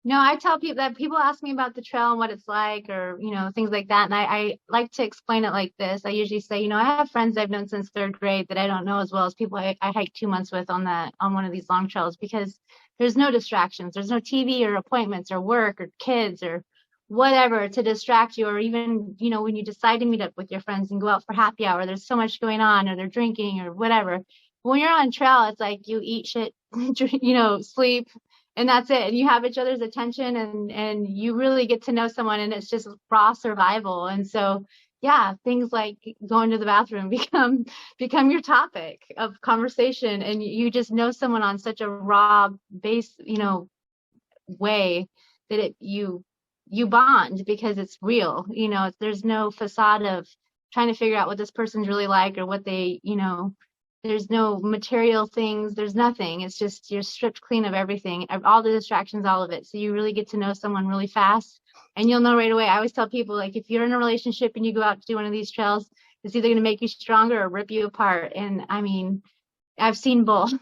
No, I tell people that people ask me about the trail and what it's like, or, things like that. And I like to explain it like this. I usually say, I have friends I've known since third grade that I don't know as well as people I hiked 2 months with on one of these long trails, because there's no distractions. There's no TV or appointments or work or kids or whatever to distract you. Or even, when you decide to meet up with your friends and go out for happy hour, there's so much going on, or they're drinking or whatever. When you're on trail, it's like you eat shit, sleep, and that's it. And you have each other's attention, and you really get to know someone, and it's just raw survival. And so, yeah, things like going to the bathroom become your topic of conversation, and you just know someone on such a raw base, way that you bond because it's real. There's no facade of trying to figure out what this person's really like or what they, there's no material things. There's nothing. It's just you're stripped clean of everything, all the distractions, all of it. So you really get to know someone really fast, and you'll know right away. I always tell people, like, if you're in a relationship and you go out to do one of these trails, it's either going to make you stronger or rip you apart. And I mean, I've seen both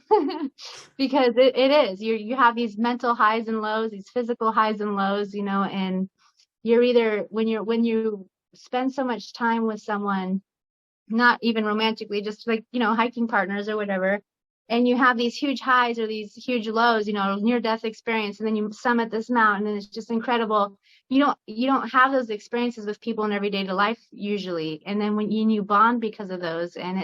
because it is. You have these mental highs and lows, these physical highs and lows, and you're either when you spend so much time with someone, not even romantically, just like, hiking partners or whatever, and you have these huge highs or these huge lows, near death experience, and then you summit this mountain and it's just incredible. You don't have those experiences with people in everyday life usually. And then when you bond because of those, and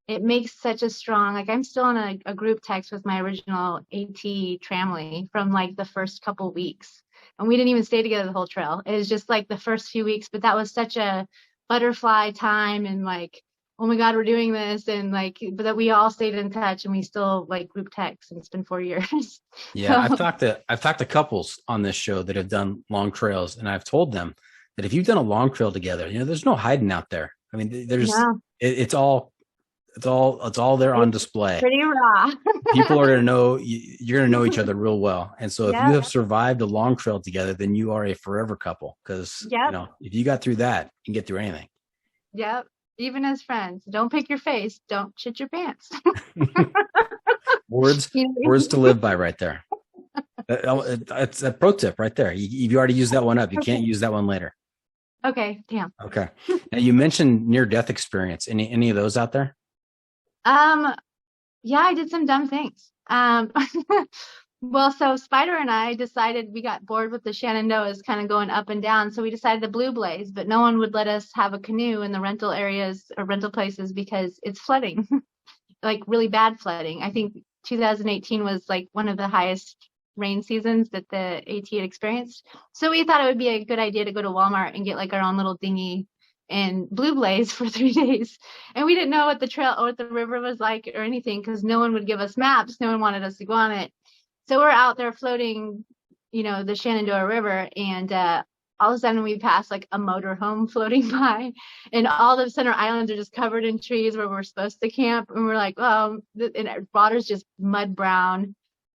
it makes such a strong, like, I'm still in a group text with my original AT tramily from like the first couple weeks, and we didn't even stay together the whole trail. It was just like the first few weeks, but that was such a butterfly time, and like, oh my God, we're doing this, and like, but that we all stayed in touch, and we still like group text, and it's been 4 years. Yeah, So, I've talked to couples on this show that have done long trails, and I've told them that if you've done a long trail together, there's no hiding out there. I mean, it's all there on display. Pretty raw. People are going to know, you're going to know each other real well. And so if you have survived a long trail together, then you are a forever couple, because, if you got through that, you can get through anything. Yep. Even as friends, don't pick your face. Don't shit your pants. Words to live by right there. It's a pro tip right there. You've already used that one up. You can't use that one later. Okay. Damn. Okay. Now, you mentioned near-death experience. Any of those out there? Yeah, I did some dumb things. Well, so Spider and I decided, we got bored with the Shenandoahs kind of going up and down. So we decided the Blue Blaze, but no one would let us have a canoe in the rental areas or rental places because it's flooding, like really bad flooding. I think 2018 was like one of the highest rain seasons that the AT had experienced. So we thought it would be a good idea to go to Walmart and get like our own little dinghy and Blue Blaze for 3 days. And we didn't know what the trail or what the river was like or anything, because no one would give us maps. No one wanted us to go on it. So we're out there floating, the Shenandoah River, and all of a sudden we pass like a motorhome floating by, and all of a sudden our islands are just covered in trees where we're supposed to camp. And we're like, and our water's just mud brown.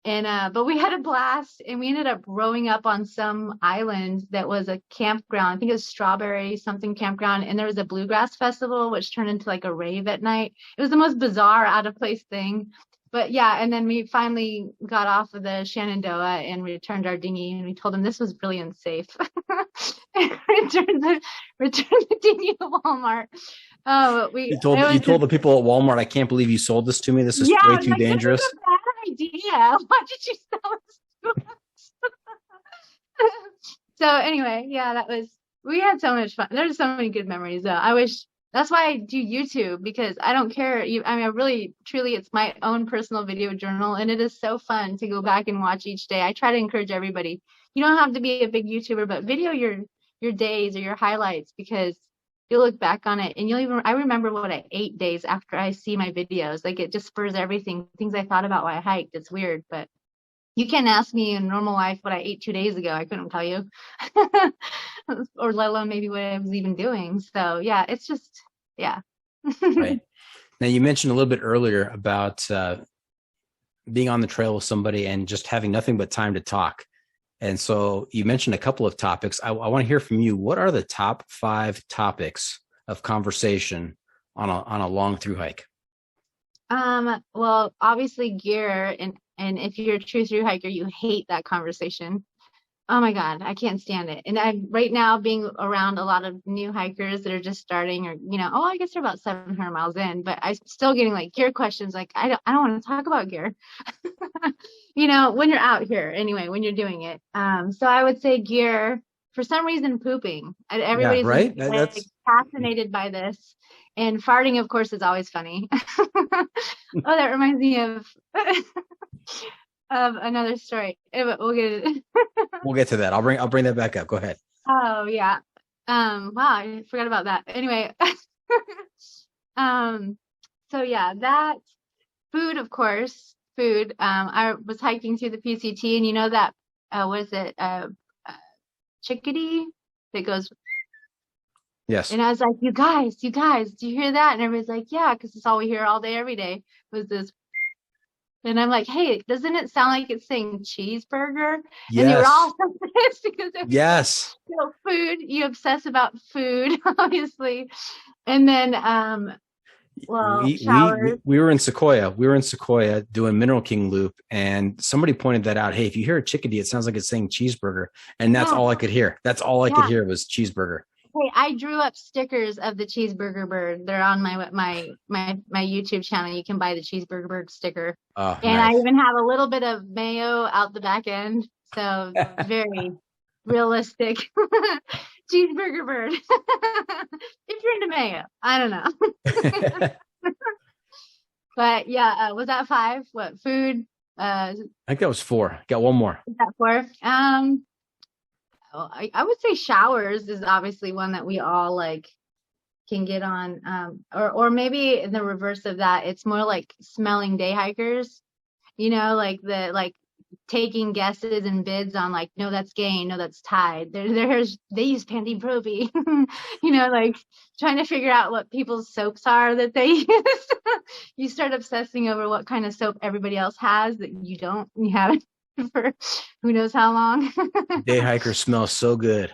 And but we had a blast, and we ended up rowing up on some island that was a campground. I think it was Strawberry something campground, and there was a bluegrass festival which turned into like a rave at night. It was the most bizarre, out of place thing. But yeah, and then we finally got off of the Shenandoah and returned our dinghy, and we told them this was really unsafe. And returned the dinghy to Walmart. Oh, You told the people at Walmart, I can't believe you sold this to me. This is way too dangerous. This is a bad idea. Why did you sell this to us? So anyway, yeah, we had so much fun. There's so many good memories though. That's why I do YouTube, because I don't care. I mean, I really, truly, it's my own personal video journal, and it is so fun to go back and watch each day. I try to encourage everybody. You don't have to be a big YouTuber, but video your days or your highlights, because you'll look back on it and I remember what I ate days after I see my videos. Like, it just spurs everything, things I thought about while I hiked. It's weird, but you can't ask me in normal life what I ate 2 days ago. I couldn't tell you. Or let alone maybe what I was even doing. So yeah, it's just, yeah. Right. Now, you mentioned a little bit earlier about being on the trail with somebody and just having nothing but time to talk. And so you mentioned a couple of topics. I want to hear from you. What are the top 5 topics of conversation on a long through hike? Well, obviously gear, and if you're a true through hiker, you hate that conversation. Oh my God, I can't stand it. And I'm right now being around a lot of new hikers that are just starting, or, I guess they're about 700 miles in, but I'm still getting like gear questions. Like, I don't want to talk about gear, when you're out here anyway, when you're doing it. So I would say gear, for some reason, pooping. Everybody's right. Like, fascinated by this. And farting, of course, is always funny. Oh, that reminds me of another story. We'll get it. We'll get to that. I'll bring that back up. Go ahead. Oh yeah. Wow, I forgot about that. Anyway. So yeah, that food, of course, food. I was hiking through the PCT, and that what is it? Chickadee that goes. Yes. And I was like, you guys, do you hear that? And everybody's like, yeah, because it's all we hear all day, every day was this. And I'm like, hey, doesn't it sound like it's saying cheeseburger? Yes. And they were all obsessed because yes, food. You obsess about food, obviously. And then, showers. We were in Sequoia. We were in Sequoia doing Mineral King Loop, and somebody pointed that out. Hey, if you hear a chickadee, it sounds like it's saying cheeseburger, and that's all I could hear. That's all I could hear was cheeseburger. Hey, I drew up stickers of the cheeseburger bird. They're on my YouTube channel. You can buy the cheeseburger bird sticker. Oh, and nice. I even have a little bit of mayo out the back end. So very realistic cheeseburger bird. If you're into mayo, I don't know. But yeah, was that 5? What, food? I think that was 4. Got one more. Is that 4? I would say showers is obviously one that we all like can get on, or maybe in the reverse of that, it's more like smelling day hikers, like taking guesses and bids on like, no, that's Gain, no, that's Tide. They use Pantene Pro-V, like trying to figure out what people's soaps are that they use. You start obsessing over what kind of soap everybody else has that you don't, you haven't for who knows how long. Day hikers smell so good.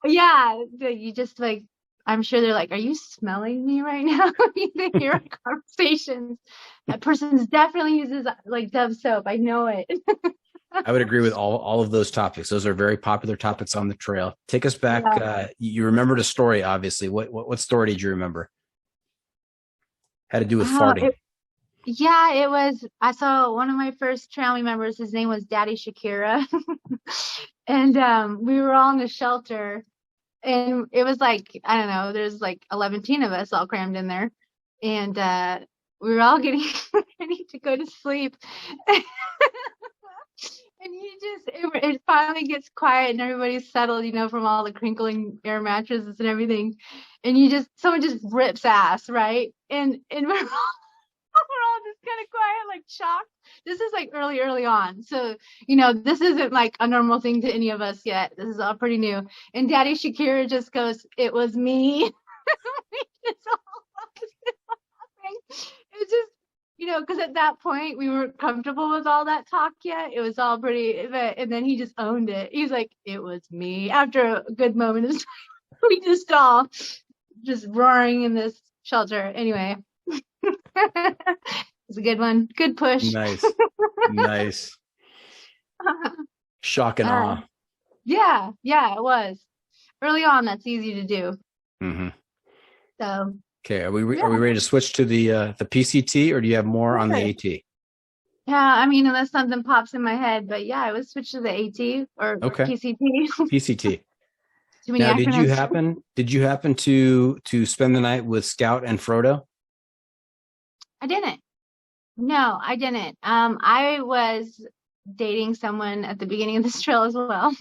Yeah, you just like, I'm sure they're like, are you smelling me right now? They hear our conversations. That person definitely uses like Dove soap. I know it. I would agree with all of those topics. Those are very popular topics on the trail. Take us back. Yeah. You remembered a story, obviously. What story did you remember? Had to do with farting. It was, I saw one of my first trail members, his name was Daddy Shakira. And we were all in the shelter, and it was like, I don't know, there's like 11 of us all crammed in there. And we were all getting ready to go to sleep. And it finally gets quiet and everybody's settled, from all the crinkling air mattresses and everything. And someone just rips ass, right? And we're all just kind of quiet, like shocked. This is like early on. So, this isn't like a normal thing to any of us yet. This is all pretty new. And Daddy Shakira just goes, it was me. It's all laughing. It's just, because at that point we weren't comfortable with all that talk yet. It was all pretty, and then he just owned it. He's like, it was me. After a good moment of time, we just all just roaring in this shelter. Anyway, it's a good one. Good push. Nice. Nice. Shock and awe. Yeah, it was. Early on, that's easy to do. Mm-hmm. So. Okay, are we ready to switch to the PCT, or do you have more on the AT? Yeah, I mean, unless something pops in my head, but yeah, I would switch to the AT or PCT. PCT. Too many Now, acronyms. did you happen to spend the night with Scout and Frodo? I didn't. No, I didn't. I was dating someone at the beginning of this trail as well.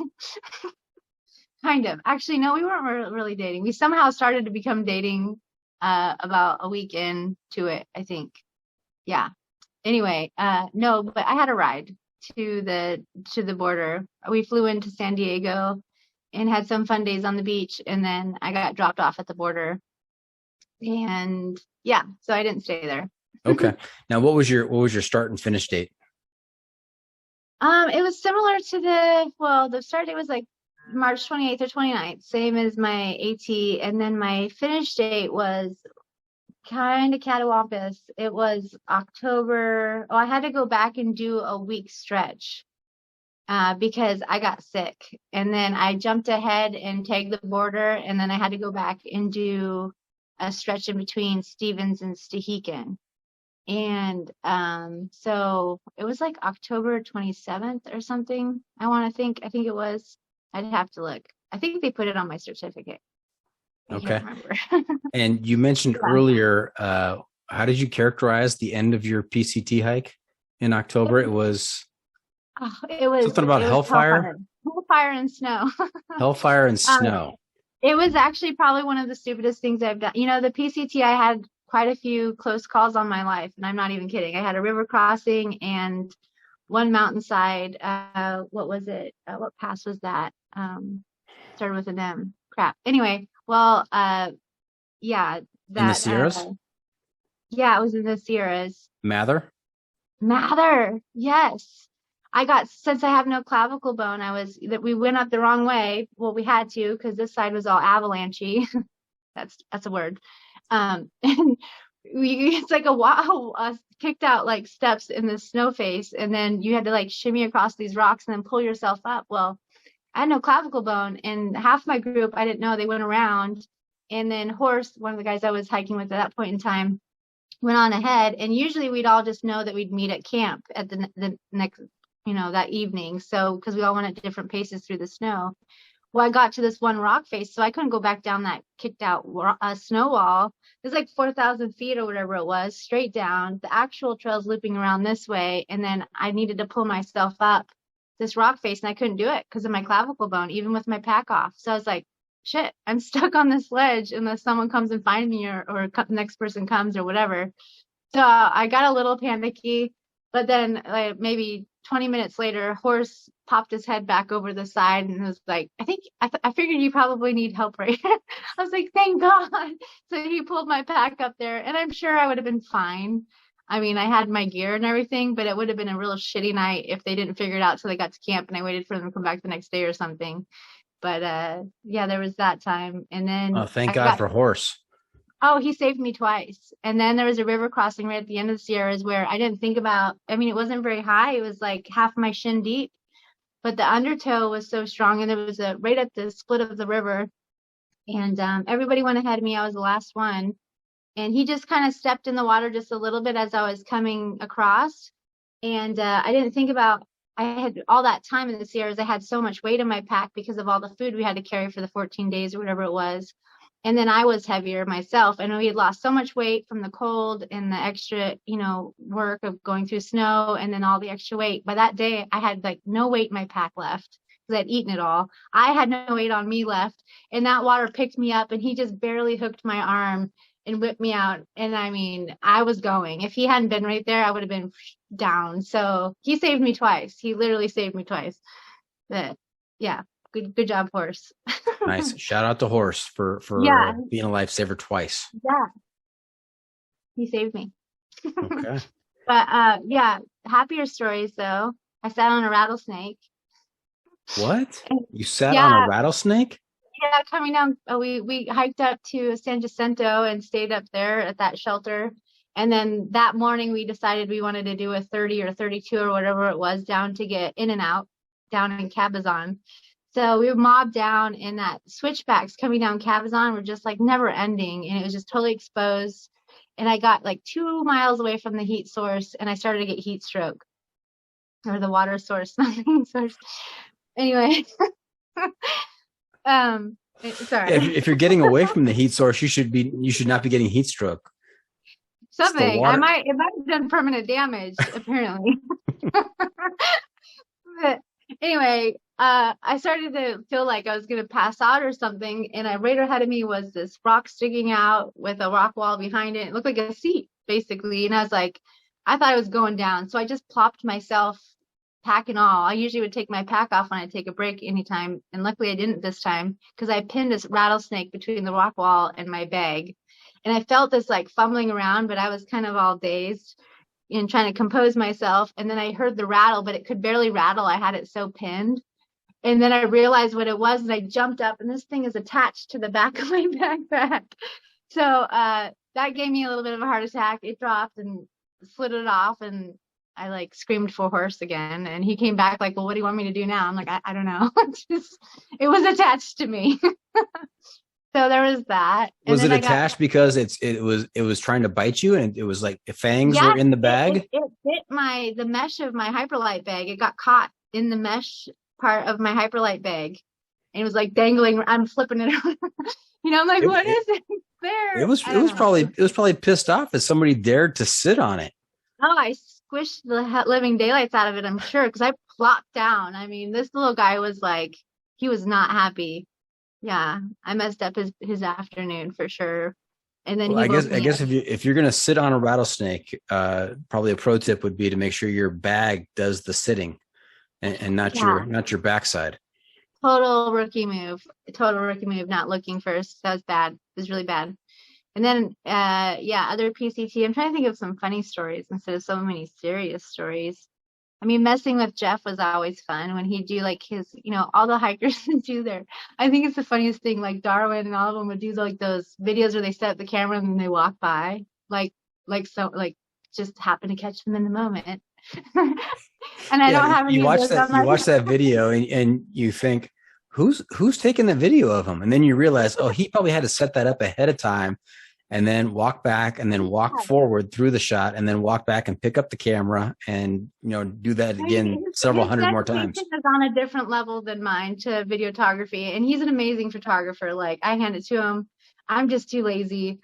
Kind of. Actually, no, we weren't really dating. We somehow started to become dating about a week into it, I think. Yeah. Anyway, no, but I had a ride to the border. We flew into San Diego and had some fun days on the beach, and then I got dropped off at the border. And yeah, so I didn't stay there. Okay. Now, what was your start and finish date? It was similar to the start date was like March 28th or 29th, same as my AT, and then my finish date was kind of catawampus. It was October. Oh, I had to go back and do a week stretch because I got sick, and then I jumped ahead and tagged the border, and then I had to go back and do a stretch in between Stevens and Stehekin. And so it was like October 27th or something. I think it was. I'd have to look. I think they put it on my certificate. I can't remember. And you mentioned earlier, how did you characterize the end of your PCT hike in October? It was something about hellfire. Hellfire and snow. Hellfire and snow. It was actually probably one of the stupidest things I've done. The PCT, I had quite a few close calls on my life, and I'm not even kidding. I had a river crossing and one mountainside. What was it? What pass was that? Started with an M. Crap. Anyway, well, yeah. That, in the Sierras? Yeah, it was in the Sierras. Mather, yes. Since I have no clavicle bone, we went up the wrong way. Well, we had to, because this side was all avalanchy. That's a word. And it's like kicked out like steps in the snow face, and then you had to like shimmy across these rocks and then pull yourself up. Well, I had no clavicle bone, and half my group, I didn't know, they went around, and then Horse, one of the guys I was hiking with at that point in time, went on ahead, and usually we'd all just know that we'd meet at camp at the next, that evening. So, because we all went at different paces through the snow. Well, I got to this one rock face, so I couldn't go back down that kicked out snow wall. It was like 4,000 feet or whatever it was, straight down. The actual trail's looping around this way, and then I needed to pull myself up this rock face, and I couldn't do it because of my clavicle bone, even with my pack off. So I was like, shit, I'm stuck on this ledge unless someone comes and finds me or the next person comes or whatever. So I got a little panicky, but then like maybe 20 minutes later, Horse popped his head back over the side and was like, I figured you probably need help right here. I was like, thank God. So he pulled my pack up there, and I'm sure I would have been fine. I mean, I had my gear and everything, but it would have been a real shitty night if they didn't figure it out till they got to camp and I waited for them to come back the next day or something. But yeah, there was that time. And then thank God for Horse. Oh, he saved me twice. And then there was a river crossing right at the end of the Sierras where I didn't think about, it wasn't very high. It was like half my shin deep, but the undertow was so strong, and there was right at the split of the river, and everybody went ahead of me. I was the last one. And he just kind of stepped in the water just a little bit as I was coming across. And I didn't think about, I had all that time in the Sierras, I had so much weight in my pack because of all the food we had to carry for the 14 days or whatever it was. And then I was heavier myself. I know he had lost so much weight from the cold and the extra, work of going through snow and then all the extra weight. By that day, I had like no weight in my pack left because I'd eaten it all. I had no weight on me left. And that water picked me up, and he just barely hooked my arm and whipped me out. And I was going. If he hadn't been right there, I would have been down. So he saved me twice. He literally saved me twice. But yeah, good job, Horse. Nice. Shout out to Horse for being a lifesaver twice. Yeah. He saved me. Okay. But yeah, happier stories though. I sat on a rattlesnake. What? And You sat on a yeah, rattlesnake? yeah, coming down, we hiked up to San Jacinto and stayed up there at that shelter. And then that morning we decided we wanted to do a 30 or 32 or whatever it was down to get in and out down in Cabazon. So we mobbed down, and that switchbacks coming down Cabazon were just like never ending, and it was just totally exposed. And I got like 2 miles away from the heat source, and I started to get heat stroke, or the water source, not the heat source. Anyway, sorry. If you're getting away from the heat source, you should not be getting heat stroke. Something it might have done permanent damage apparently. But anyway, I started to feel like I was gonna pass out or something, and right ahead of me was this rock sticking out with a rock wall behind it. It looked like a seat basically, and I was like, I thought I was going down, so I just plopped myself, pack and all. I usually would take my pack off when I take a break anytime, and luckily I didn't this time because I pinned this rattlesnake between the rock wall and my bag. And I felt this like fumbling around, but I was kind of all dazed and trying to compose myself. And then I heard the rattle, but it could barely rattle. I had it so pinned. And then I realized what it was, and I jumped up, and this thing is attached to the back of my backpack. So that gave me a little bit of a heart attack. It dropped and slid it off, and I like screamed for horse again. And he came back like, well, what do you want me to do now? I'm like, I don't know. It was attached to me. So there was that. Was it attached because it was trying to bite you, and it was like fangs were in the bag? It bit the mesh of my hyperlight bag. It got caught in the mesh part of my hyperlight bag. And it was like dangling. I'm flipping it around. I'm like, what is it there? It was probably pissed off that somebody dared to sit on it. Oh, I squished the living daylights out of it, I'm sure, because I plopped down. I mean, this little guy was like, he was not happy. Yeah, I messed up his afternoon for sure. And then I guess if you're gonna sit on a rattlesnake, probably a pro tip would be to make sure your bag does the sitting, and not your backside. Total rookie move. Not looking first. That was bad. It was really bad. And then other PCT. I'm trying to think of some funny stories instead of so many serious stories. I mean, messing with Jeff was always fun when he'd do like his, all the hikers would do their, I think it's the funniest thing, like Darwin and all of them would do like those videos where they set up the camera and then they walk by, like just happen to catch them in the moment. And I don't have any. You watch that video and you think, who's taking the video of him? And then you realize, oh, he probably had to set that up ahead of time, and then walk back and then walk forward through the shot and then walk back and pick up the camera and, do that again several hundred more times. His is on a different level than mine to videography. And he's an amazing photographer. Like, I hand it to him. I'm just too lazy.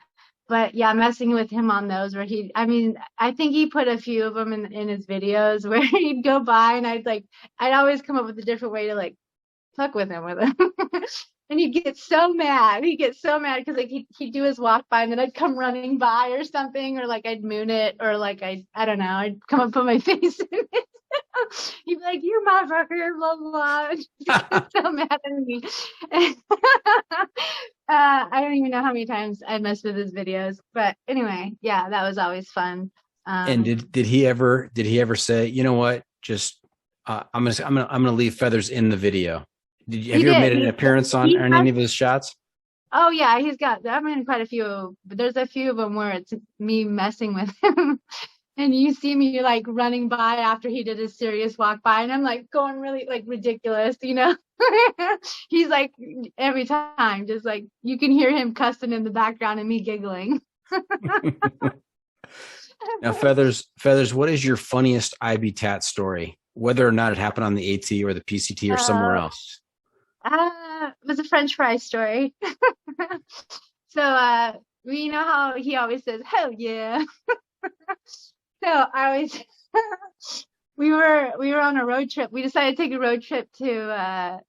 But yeah, messing with him on those where I think he put a few of them in his videos where he'd go by and I'd always come up with a different way to like fuck with him. And he'd get so mad. Because like he'd do his walk by and then I'd come running by or something, or like I'd moon it, or like I don't know, I'd come up put my face in it. He'd be like, "You motherfucker," blah blah. He'd so mad at me. I don't even know how many times I messed with his videos, but anyway, yeah, that was always fun. And did he ever say, you know what, just I'm gonna leave feathers in the video? Have you ever made an appearance on any of his shots? Oh yeah, I'm in quite a few, but there's a few of them where it's me messing with him. And you see me like running by after he did his serious walk by, and I'm like going really like ridiculous, He's like every time, just like you can hear him cussing in the background and me giggling. Now, Feathers, what is your funniest IBTAT story, whether or not it happened on the AT or the PCT or somewhere else? It was a French fry story. So, how he always says, "Hell yeah." So we were on a road trip. We decided to take a road trip to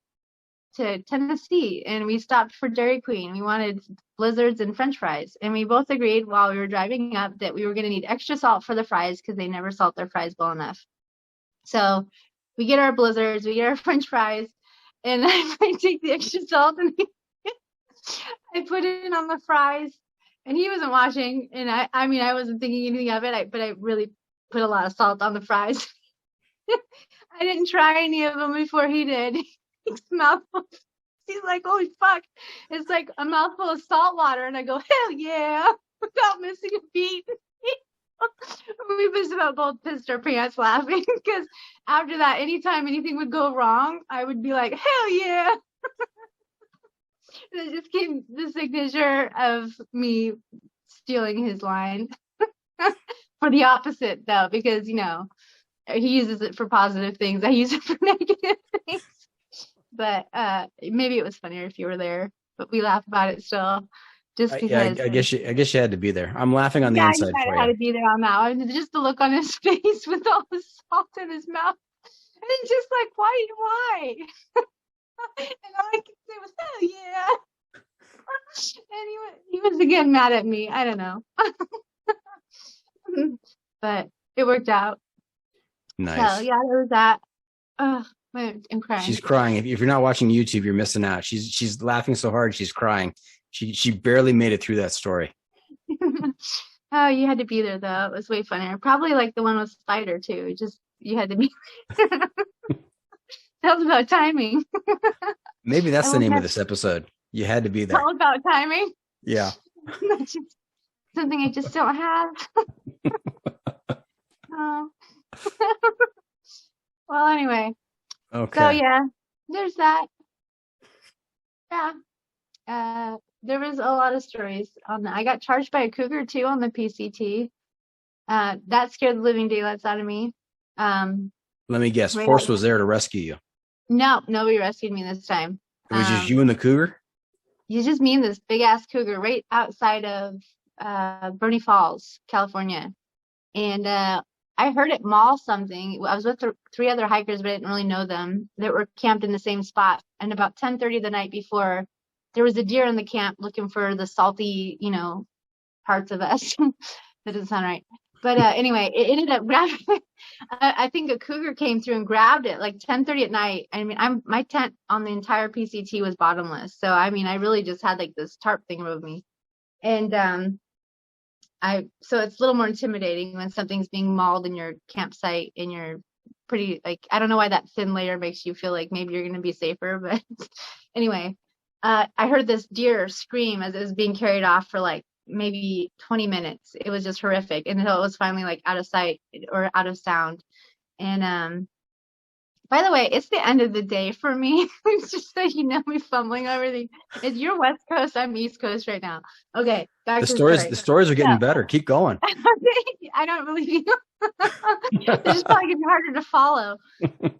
Tennessee, and we stopped for Dairy Queen. We wanted blizzards and French fries, and we both agreed while we were driving up that we were going to need extra salt for the fries because they never salt their fries well enough. So we get our blizzards, we get our French fries, and I take the extra salt and I put it on the fries. And he wasn't watching, and I wasn't thinking anything of it. But I really put a lot of salt on the fries. I didn't try any of them before he did. His mouthful. He's like, holy fuck. It's like a mouthful of salt water. And I go, hell yeah, without missing a beat. We just about both pissed our pants laughing because after that, anytime anything would go wrong, I would be like, hell yeah. It just came the signature of me stealing his line. For the opposite, though, because, you know, he uses it for positive things. I use it for negative things. But maybe it was funnier if you were there. But we laugh about it still, just because. I guess you had to be there. I'm laughing on the inside for you. I had to be there on that one. Just the look on his face with all the salt in his mouth, and it's just like, why? And all I could say was, hell yeah. And he was again mad at me. I don't know. But it worked out. Nice. So yeah, there was that. I'm crying. She's crying. If you're not watching YouTube, you're missing out. She's laughing so hard she's crying. She barely made it through that story. Oh, you had to be there though. It was way funnier. Probably like the one with Spider too. You had to be. That was about timing. Maybe that's the name of this episode. You had to be there. All about timing. Yeah. That's just something I just don't have. Oh. Well, anyway. Okay. So yeah, there's that. Yeah. There was a lot of stories on that. I got charged by a cougar too on the PCT. That scared the living daylights out of me. Let me guess. Force was there to rescue you. No, nobody rescued me this time. It was just you and the cougar? You just mean this big ass cougar right outside of Bernie Falls, California. And I heard it maul something. I was with three other hikers, but I didn't really know them, that were camped in the same spot. And about 10:30 the night before, there was a deer in the camp looking for the salty, you know, parts of us. That doesn't sound right. But anyway, it ended up grabbing. I think a cougar came through and grabbed it like 10:30 at night. I mean, my tent on the entire PCT was bottomless. So, I mean, I really just had like this tarp thing above me. And so it's a little more intimidating when something's being mauled in your campsite and you're pretty, like, I don't know why that thin layer makes you feel like maybe you're going to be safer. But anyway, I heard this deer scream as it was being carried off for like maybe 20 minutes. It was just horrific until it was finally like out of sight or out of sound. And by the way, it's the end of the day for me. It's just so you know, me fumbling over everything. You're West Coast, I'm East Coast right now. Okay, back to the stories are getting better. Keep going. I don't believe you. It's just probably getting harder to follow.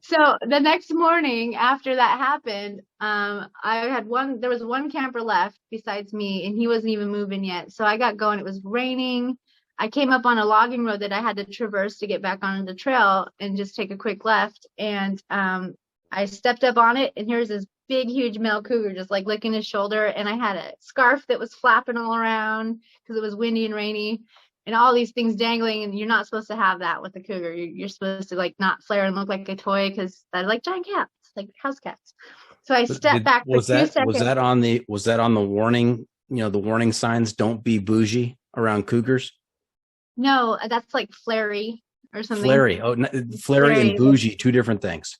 So the next morning after that happened, there was one camper left besides me, and he wasn't even moving yet. So I got going. It was raining. I came up on a logging road that I had to traverse to get back on the trail and just take a quick left. And I stepped up on it, and here's this big, huge male cougar just like licking his shoulder. And I had a scarf that was flapping all around because it was windy and rainy, and all these things dangling. And you're not supposed to have that with a cougar. You're supposed to like not flare and look like a toy because they're like giant cats, like house cats. So I stepped back for 2 seconds. Was that on the warning? You know, the warning signs: don't be bougie around cougars. No, that's like flarey or something. Flarey. Oh, flarey and bougie, two different things.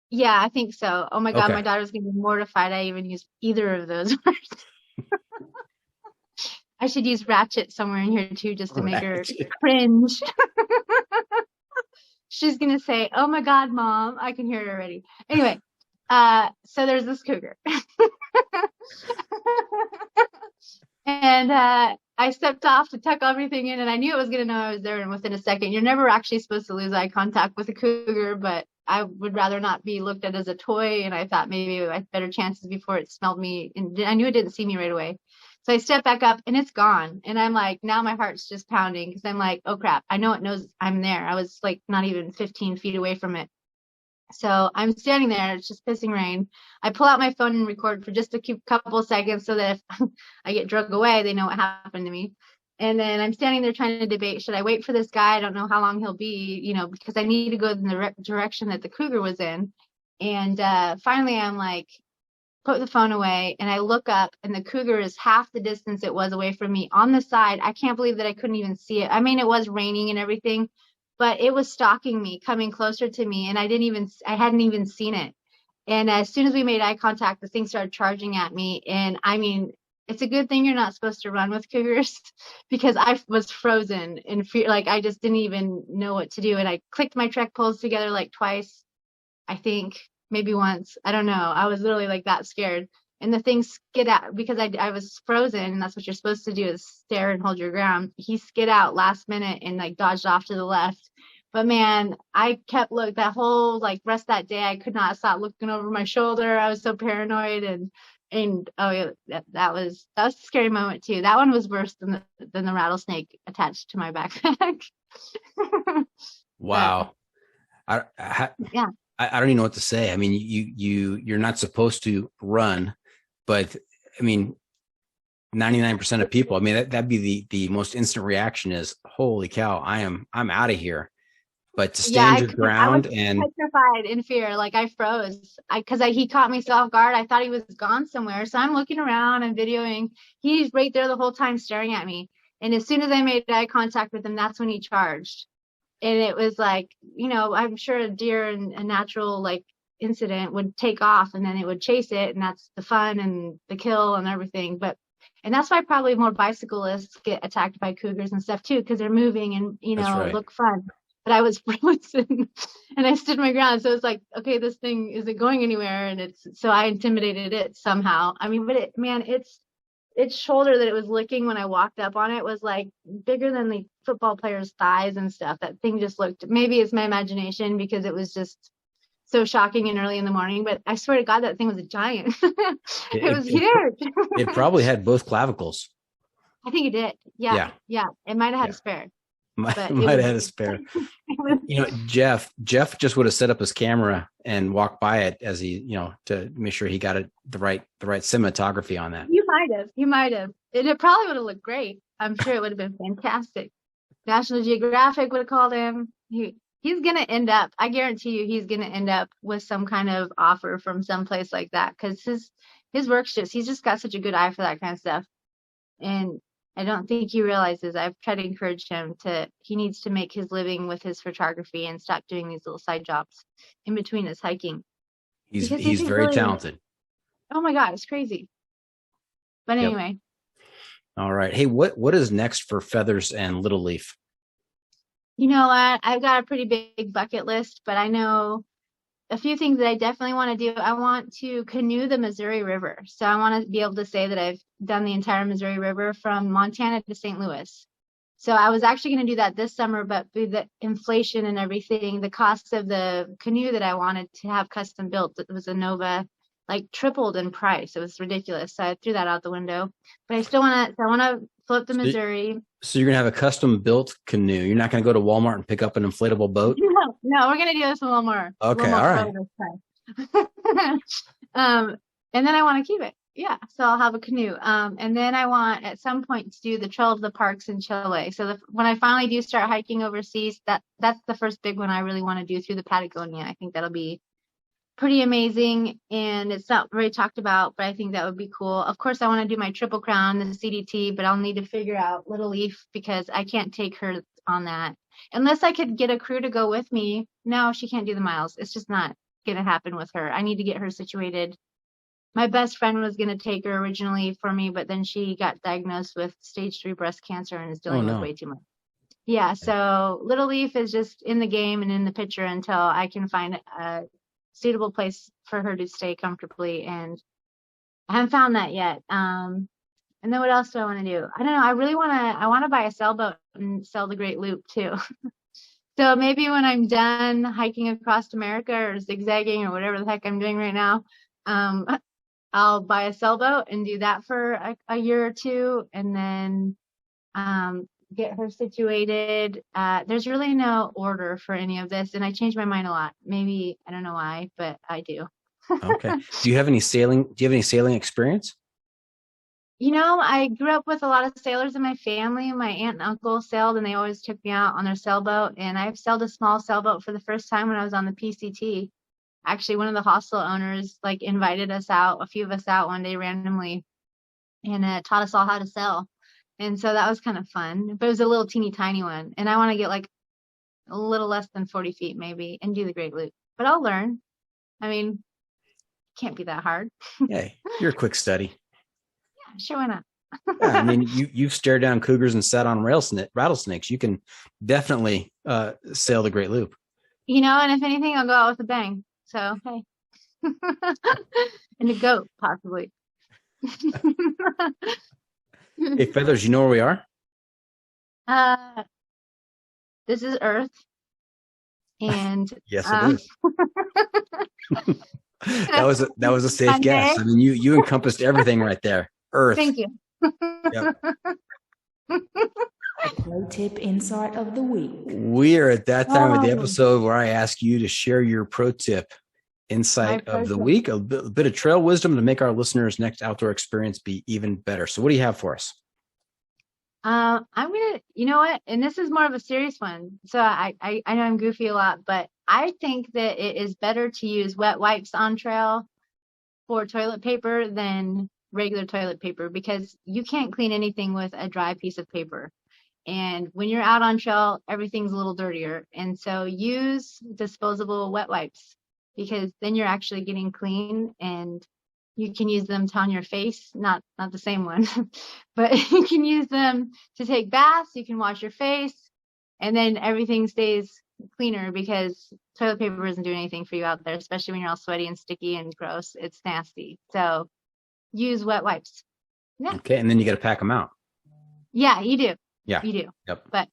Yeah, I think so. Oh my God, Okay. My daughter's going to be mortified I even used either of those words. I should use ratchet somewhere in here too, just to make her cringe. She's going to say, oh my God, Mom. I can hear it already. Anyway, so there's this cougar. And I stepped off to tuck everything in, and I knew it was going to know I was there. And within a second, you're never actually supposed to lose eye contact with a cougar, but I would rather not be looked at as a toy. And I thought maybe I had better chances before it smelled me. And I knew it didn't see me right away. So I stepped back up, and it's gone. And I'm like, now my heart's just pounding because I'm like, oh crap, I know it knows I'm there. I was like not even 15 feet away from it. So I'm standing there, it's just pissing rain. I pull out my phone and record for just a couple of seconds so that if I get drug away, they know what happened to me. And then I'm standing there trying to debate, should I wait for this guy? I don't know how long he'll be, you know, because I need to go in the direction that the cougar was in. And finally I'm like, put the phone away, and I look up, and the cougar is half the distance it was away from me on the side. I can't believe that I couldn't even see it. I mean, it was raining and everything, but it was stalking me, coming closer to me, and I hadn't even seen it. And as soon as we made eye contact, the thing started charging at me. And I mean, it's a good thing you're not supposed to run with cougars because I was frozen in fear. Like I just didn't even know what to do. And I clicked my trek poles together like twice, I think, maybe once. I don't know. I was literally like that scared. And the thing skid out because I was frozen, and that's what you're supposed to do is stare and hold your ground. He skid out last minute and like dodged off to the left. But man, I kept that whole like rest of that day. I could not stop looking over my shoulder. I was so paranoid, and oh yeah, that was a scary moment too. That one was worse than the rattlesnake attached to my backpack. Wow. Yeah. I don't even know what to say. I mean, you're not supposed to run, but I mean, 99% of people, I mean, that'd be the most instant reaction is, holy cow, I'm out of here. But to stand your ground I was petrified in fear, like I froze. Because he caught me so off guard. I thought he was gone somewhere. So I'm looking around and videoing. He's right there the whole time staring at me. And as soon as I made eye contact with him, that's when he charged. And it was like, I'm sure a deer and a natural like incident would take off and then it would chase it. And that's the fun and the kill and everything. And that's why probably more bicyclists get attacked by cougars and stuff too, because they're moving and, right. look fun. But I was frozen and I stood my ground. So it's like, okay, this thing isn't going anywhere. And so I intimidated it somehow. I mean, but its shoulder that it was licking when I walked up on it was like bigger than the football player's thighs and stuff. That thing just looked, maybe it's my imagination because it was just so shocking and early in the morning, but I swear to God, that thing was a giant. It was huge. It probably had both clavicles. I think it did. Yeah. It might have had a spare. Might have had a spare. Jeff just would have set up his camera and walked by it as he, to make sure he got it the right cinematography on that. You might have. It probably would have looked great. I'm sure it would have been fantastic. National Geographic would have called him. He's gonna end up. I guarantee you, he's gonna end up with some kind of offer from someplace like that because his work's he's just got such a good eye for that kind of stuff. And I don't think he realizes. I've tried to encourage him he needs to make his living with his photography and stop doing these little side jobs in between his hiking. He's very talented. Oh my God, it's crazy. But anyway. All right. Hey, what is next for Feathers and Little Leaf? You know what? I've got a pretty big bucket list, but I know a few things that I definitely want to do. I want to canoe the Missouri River. So I want to be able to say that I've done the entire Missouri River from Montana to St. Louis. So I was actually going to do that this summer, but with the inflation and everything, the cost of the canoe that I wanted to have custom built, it was a Nova, like tripled in price. It was ridiculous. So I threw that out the window. But I still want to flip the Missouri. So you're going to have a custom built canoe. You're not going to go to Walmart and pick up an inflatable boat? No, we're going to do this a little more. Okay, all right. And then I want to keep it. Yeah, so I'll have a canoe. And then I want at some point to do the Trail of the Parks in Chile. So when I finally do start hiking overseas, that's the first big one I really want to do through the Patagonia. I think that'll be pretty amazing, and it's not very talked about, but I think that would be cool. Of course, I want to do my Triple Crown, the CDT, but I'll need to figure out Little Leaf because I can't take her on that. Unless I could get a crew to go with me. No, she can't do the miles. It's just not going to happen with her. I need to get her situated. My best friend was going to take her originally for me, but then she got diagnosed with stage 3 breast cancer and is dealing with way too much. Yeah, so Little Leaf is just in the game and in the picture until I can find a suitable place for her to stay comfortably, and I haven't found that yet. And then what else do I want to do? I don't know. I want to buy a sailboat and sell the Great Loop too. So maybe when I'm done hiking across America or zigzagging or whatever the heck I'm doing right now, I'll buy a sailboat and do that for a year or two, and then get her situated. There's really no order for any of this, and I change my mind a lot. Maybe I don't know why, but I do. Okay. Do you have any sailing experience? I grew up with a lot of sailors in my family. My aunt and uncle sailed, and they always took me out on their sailboat. And I've sailed a small sailboat for the first time when I was on the PCT. Actually, one of the hostel owners invited us out, a few of us out one day randomly, and taught us all how to sail. And so that was kind of fun, but it was a little teeny tiny one. And I want to get a little less than 40 feet maybe and do the Great Loop. But I'll learn. I mean, can't be that hard. Hey, you're a quick study. Yeah, sure, why not? Yeah, I mean, you've stared down cougars and sat on rattlesnakes. You can definitely sail the Great Loop. And if anything, I'll go out with a bang. So, hey. And a goat, possibly. Hey, Feathers, you know where we are? This is Earth. And Yes, it is. That was a safe guess. I mean, you encompassed everything right there. Earth. Thank you. Yep. Pro tip insight of the week. We are at that time of the episode where I ask you to share your pro tip insight of the week, a bit of trail wisdom to make our listeners' next outdoor experience be even better. So what do you have for us? I'm gonna, you know what? And this is more of a serious one. So I know I'm goofy a lot, but I think that it is better to use wet wipes on trail for toilet paper than regular toilet paper, because you can't clean anything with a dry piece of paper. And when you're out on trail, everything's a little dirtier. And so use disposable wet wipes, because then you're actually getting clean, and you can use them to on your face, not the same one, but you can use them to take baths. You can wash your face, and then everything stays cleaner, because toilet paper isn't doing anything for you out there, especially when you're all sweaty and sticky and gross. It's nasty. So use wet wipes. Yeah. Okay. And then you got to pack them out. Yeah, you do. Yeah. You do. Yep. But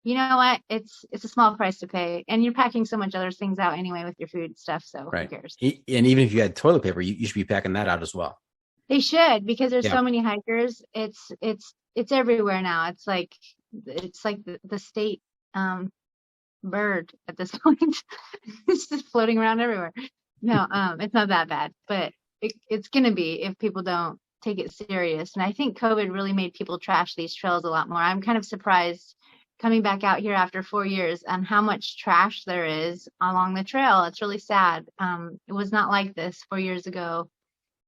you know what? It's a small price to pay, and you're packing so much other things out anyway with your food stuff. So right. Who cares? And even if you had toilet paper, you should be packing that out as well. They should, because there's so many hikers. It's everywhere now. It's like the state bird at this point. It's just floating around everywhere. No, it's not that bad, but it's gonna be if people don't take it serious. And I think COVID really made people trash these trails a lot more. I'm kind of surprised coming back out here after 4 years on how much trash there is along the trail. It's really sad. It was not like this 4 years ago.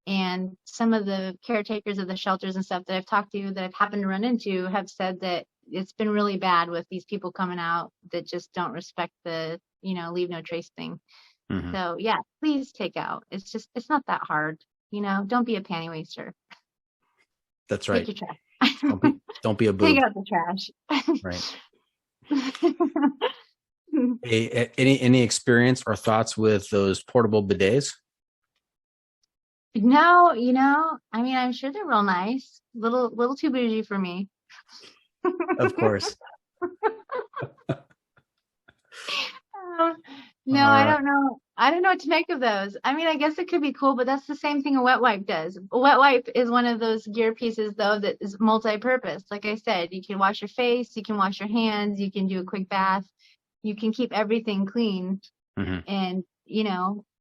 And some of the caretakers of the shelters and stuff that I've talked to, that I've happened to run into, have said that it's been really bad with these people coming out that just don't respect the, leave no trace thing. Mm-hmm. So yeah, please take out. It's not that hard. Don't be a panty waster. That's right. Take your trash. Don't be a boob. Take out the trash. Right. Hey, any experience or thoughts with those portable bidets? No, I mean, I'm sure they're real nice. Little too bougie for me. Of course. No, I don't know. I don't know what to make of those. I mean, I guess it could be cool, but that's the same thing a wet wipe does. A wet wipe is one of those gear pieces, though, that is multi-purpose. Like I said, you can wash your face, you can wash your hands, you can do a quick bath, you can keep everything clean. Mm-hmm. And,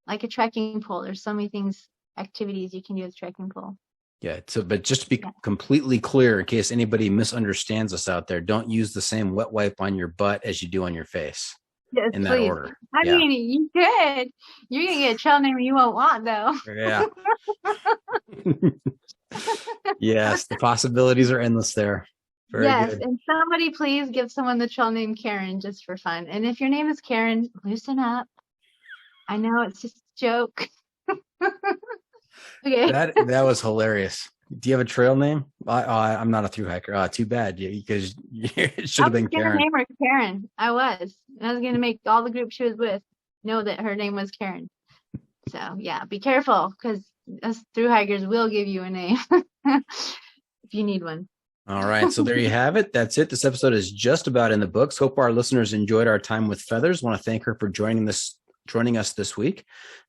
like a trekking pole, there's so many activities you can do with trekking pole. Yeah. So, but just to be completely clear, in case anybody misunderstands us out there, don't use the same wet wipe on your butt as you do on your face. Yes, in that please. order. I mean, you could. You're going to get a trail name you won't want, though. Yeah. Yes, the possibilities are endless there. Very good. And somebody please give someone the trail name Karen just for fun. And if your name is Karen, loosen up. I know it's just a joke. Okay. That was hilarious. Do you have a trail name? I'm not a thru hiker. Too bad, because it should have been Karen. I was going to name her Karen. I was going to make all the group she was with know that her name was Karen. So yeah, be careful, because us thru hikers will give you a name if you need one. All right, so there you have it. That's it. This episode is just about in the books. Hope our listeners enjoyed our time with Feathers. Want to thank her for joining us this week.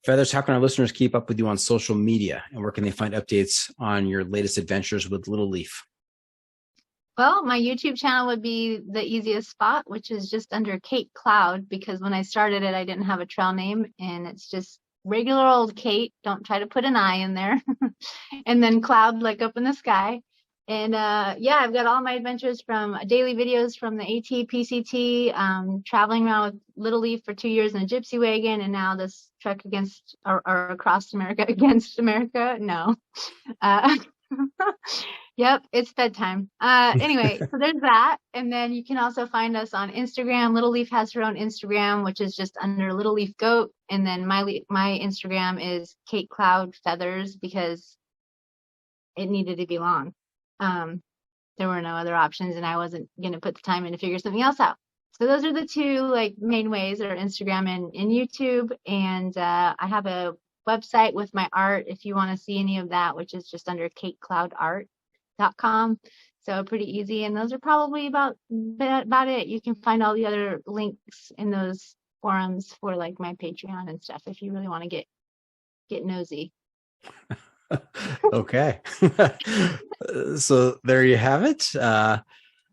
Feathers, how can our listeners keep up with you on social media, and where can they find updates on your latest adventures with Little Leaf? Well, my YouTube channel would be the easiest spot, which is just under Kate Cloud, because when I started it, I didn't have a trail name, and it's just regular old Kate. Don't try to put an I in there. And then Cloud, like up in the sky. And I've got all my adventures from daily videos from the AT, PCT, traveling around with Little Leaf for 2 years in a gypsy wagon, and now this trek against or across America against America. No. Yep, it's bedtime. Anyway, so there's that. And then you can also find us on Instagram. Little Leaf has her own Instagram, which is just under Little Leaf Goat. And then my Instagram is Kate Cloud Feathers because it needed to be long. There were no other options, and I wasn't going to put the time in to figure something else out. So those are the two like main ways, or Instagram and YouTube. And I have a website with my art if you want to see any of that, which is just under katecloudart.com. So pretty easy. And those are probably about it. You can find all the other links in those forums for like my Patreon and stuff if you really want to get nosy. Okay. So there you have it.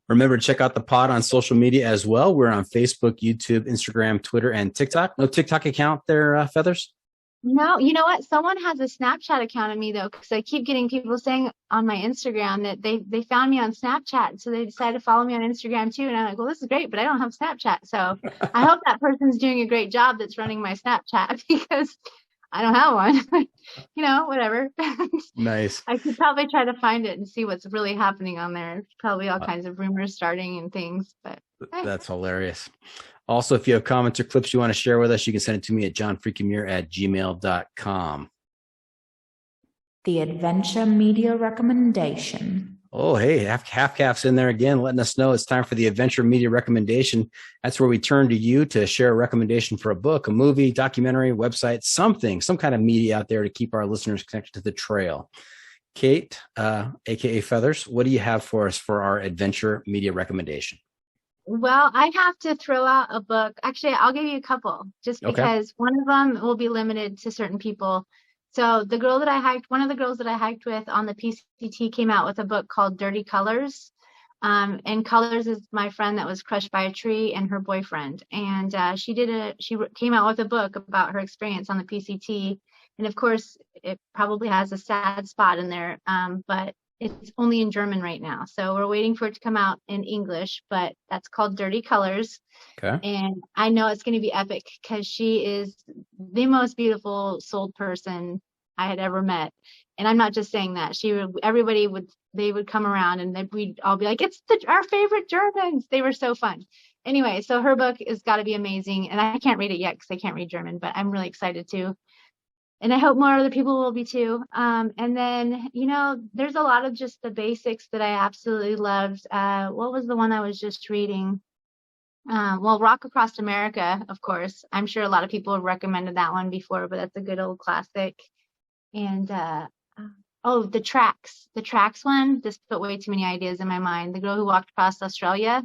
Remember to check out the pod on social media as well. We're on Facebook, YouTube, Instagram, Twitter, and TikTok. No TikTok account there, Feathers? No, you know what? Someone has a Snapchat account of me though, because I keep getting people saying on my Instagram that they found me on Snapchat, so they decided to follow me on Instagram too. And I'm like, well, this is great, but I don't have Snapchat, so I hope that person's doing a great job that's running my Snapchat because I don't have one. Whatever. Nice. I could probably try to find it and see what's really happening on there. Probably all kinds of rumors starting and things, but that's hilarious. Also, if you have comments or clips you want to share with us, you can send it to me at johnfreakymuir@gmail.com. The Adventure Media Recommendation. Oh, hey, Half Calf's in there again, letting us know it's time for the Adventure Media Recommendation. That's where we turn to you to share a recommendation for a book, a movie, documentary, website, some kind of media out there to keep our listeners connected to the trail. Kate, aka Feathers, what do you have for us for our Adventure Media Recommendation? Well, I have to throw out a book. Actually, I'll give you a couple just because one of them will be limited to certain people. So one of the girls that I hiked with on the PCT came out with a book called Dirty Colors. And Colors is my friend that was crushed by a tree and her boyfriend. And she came out with a book about her experience on the PCT. And of course, it probably has a sad spot in there, but it's only in German right now. So we're waiting for it to come out in English, but that's called Dirty Colors. Okay. And I know it's going to be epic because she is the most beautiful souled person I had ever met. And I'm not just saying that. Everybody would come around and we'd all be like, it's our favorite Germans. They were so fun. Anyway, so her book has got to be amazing. And I can't read it yet because I can't read German, but I'm really excited to. And I hope more other people will be too. And then, there's a lot of just the basics that I absolutely loved. What was the one I was just reading? Rock Across America, of course. I'm sure a lot of people have recommended that one before, but that's a good old classic. And, The Tracks. The Tracks one just put way too many ideas in my mind. The Girl Who Walked Across Australia.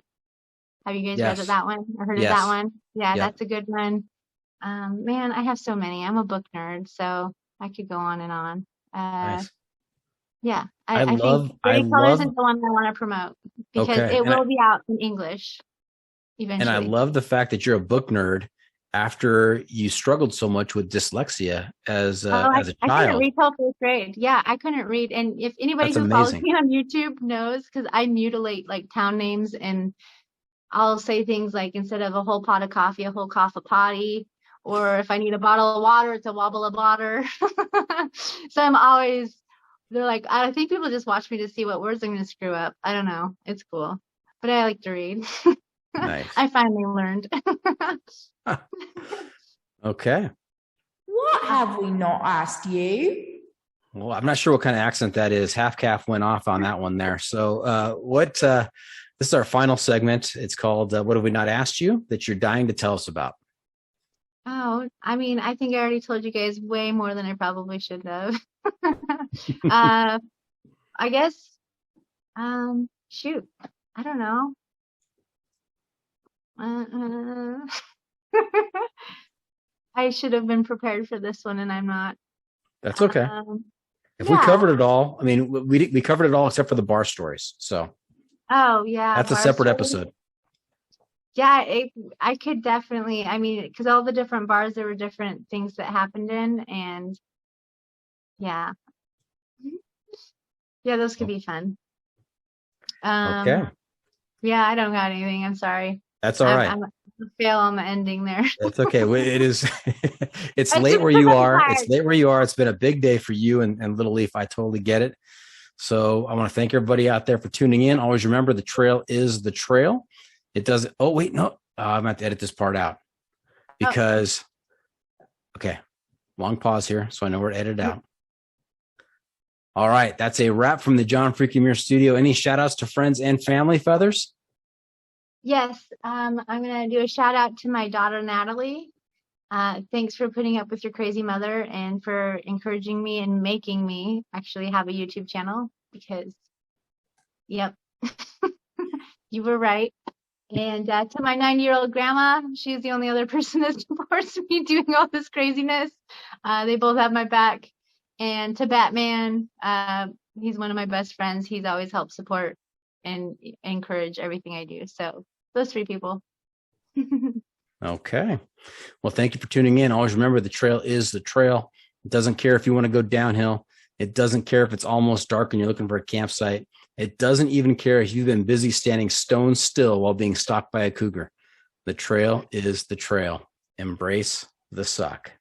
Have you guys read of that one or heard of that one? Yeah, that's a good one. Man, I have so many. I'm a book nerd, so I could go on and on. Nice. Yeah, I think Dirty Colors is the one I want to promote because it will be out in English eventually. And I love the fact that you're a book nerd after you struggled so much with dyslexia as a child. I couldn't read till 4th grade. Yeah, I couldn't read. And if anybody who follows me on YouTube knows, because I mutilate like town names and I'll say things like instead of a whole pot of coffee, a whole coffee potty. Or if I need a bottle of water, it's a wobble of water. So they're like, I think people just watch me to see what words I'm going to screw up. I don't know. It's cool. But I like to read. Nice. I finally learned. Okay. What have we not asked you? Well, I'm not sure what kind of accent that is. Half Calf went off on that one there. So this is our final segment. It's called What Have We Not Asked You That You're Dying to Tell Us About? Oh, I mean, I think I already told you guys way more than I probably should have. I guess, shoot, I don't know. I should have been prepared for this one, and I'm not. That's okay. We covered it all, I mean, we covered it all except for the bar stories. So. Oh yeah. That's a separate episode. Yeah, I could definitely, I mean, because all the different bars, there were different things that happened in, and yeah. Yeah, those could be fun. Okay. Yeah, I don't got anything. I'm sorry. That's all right. I'm a fail on the ending there. That's okay. It is. It's late where you are. It's late where you are. It's been a big day for you and Little Leaf. I totally get it. So I want to thank everybody out there for tuning in. Always remember, the trail is the trail. It doesn't. Oh, wait, no. I'm going to have to edit this part out because, okay, long pause here. So I know where to edit out. All right. That's a wrap from the John Freaking Muir studio. Any shout outs to friends and family, Feathers? Yes. I'm going to do a shout out to my daughter, Natalie. Thanks for putting up with your crazy mother and for encouraging me and making me actually have a YouTube channel because, yep, you were right. And to my 90-year-old grandma, she's the only other person that supports me doing all this craziness. They both have my back. And to Batman, he's one of my best friends. He's always helped support and encourage everything I do. So those 3 people. Okay. Well, thank you for tuning in. Always remember, the trail is the trail. It doesn't care if you want to go downhill. It doesn't care if it's almost dark and you're looking for a campsite. It doesn't even care if you've been busy standing stone still while being stalked by a cougar. The trail is the trail. Embrace the suck.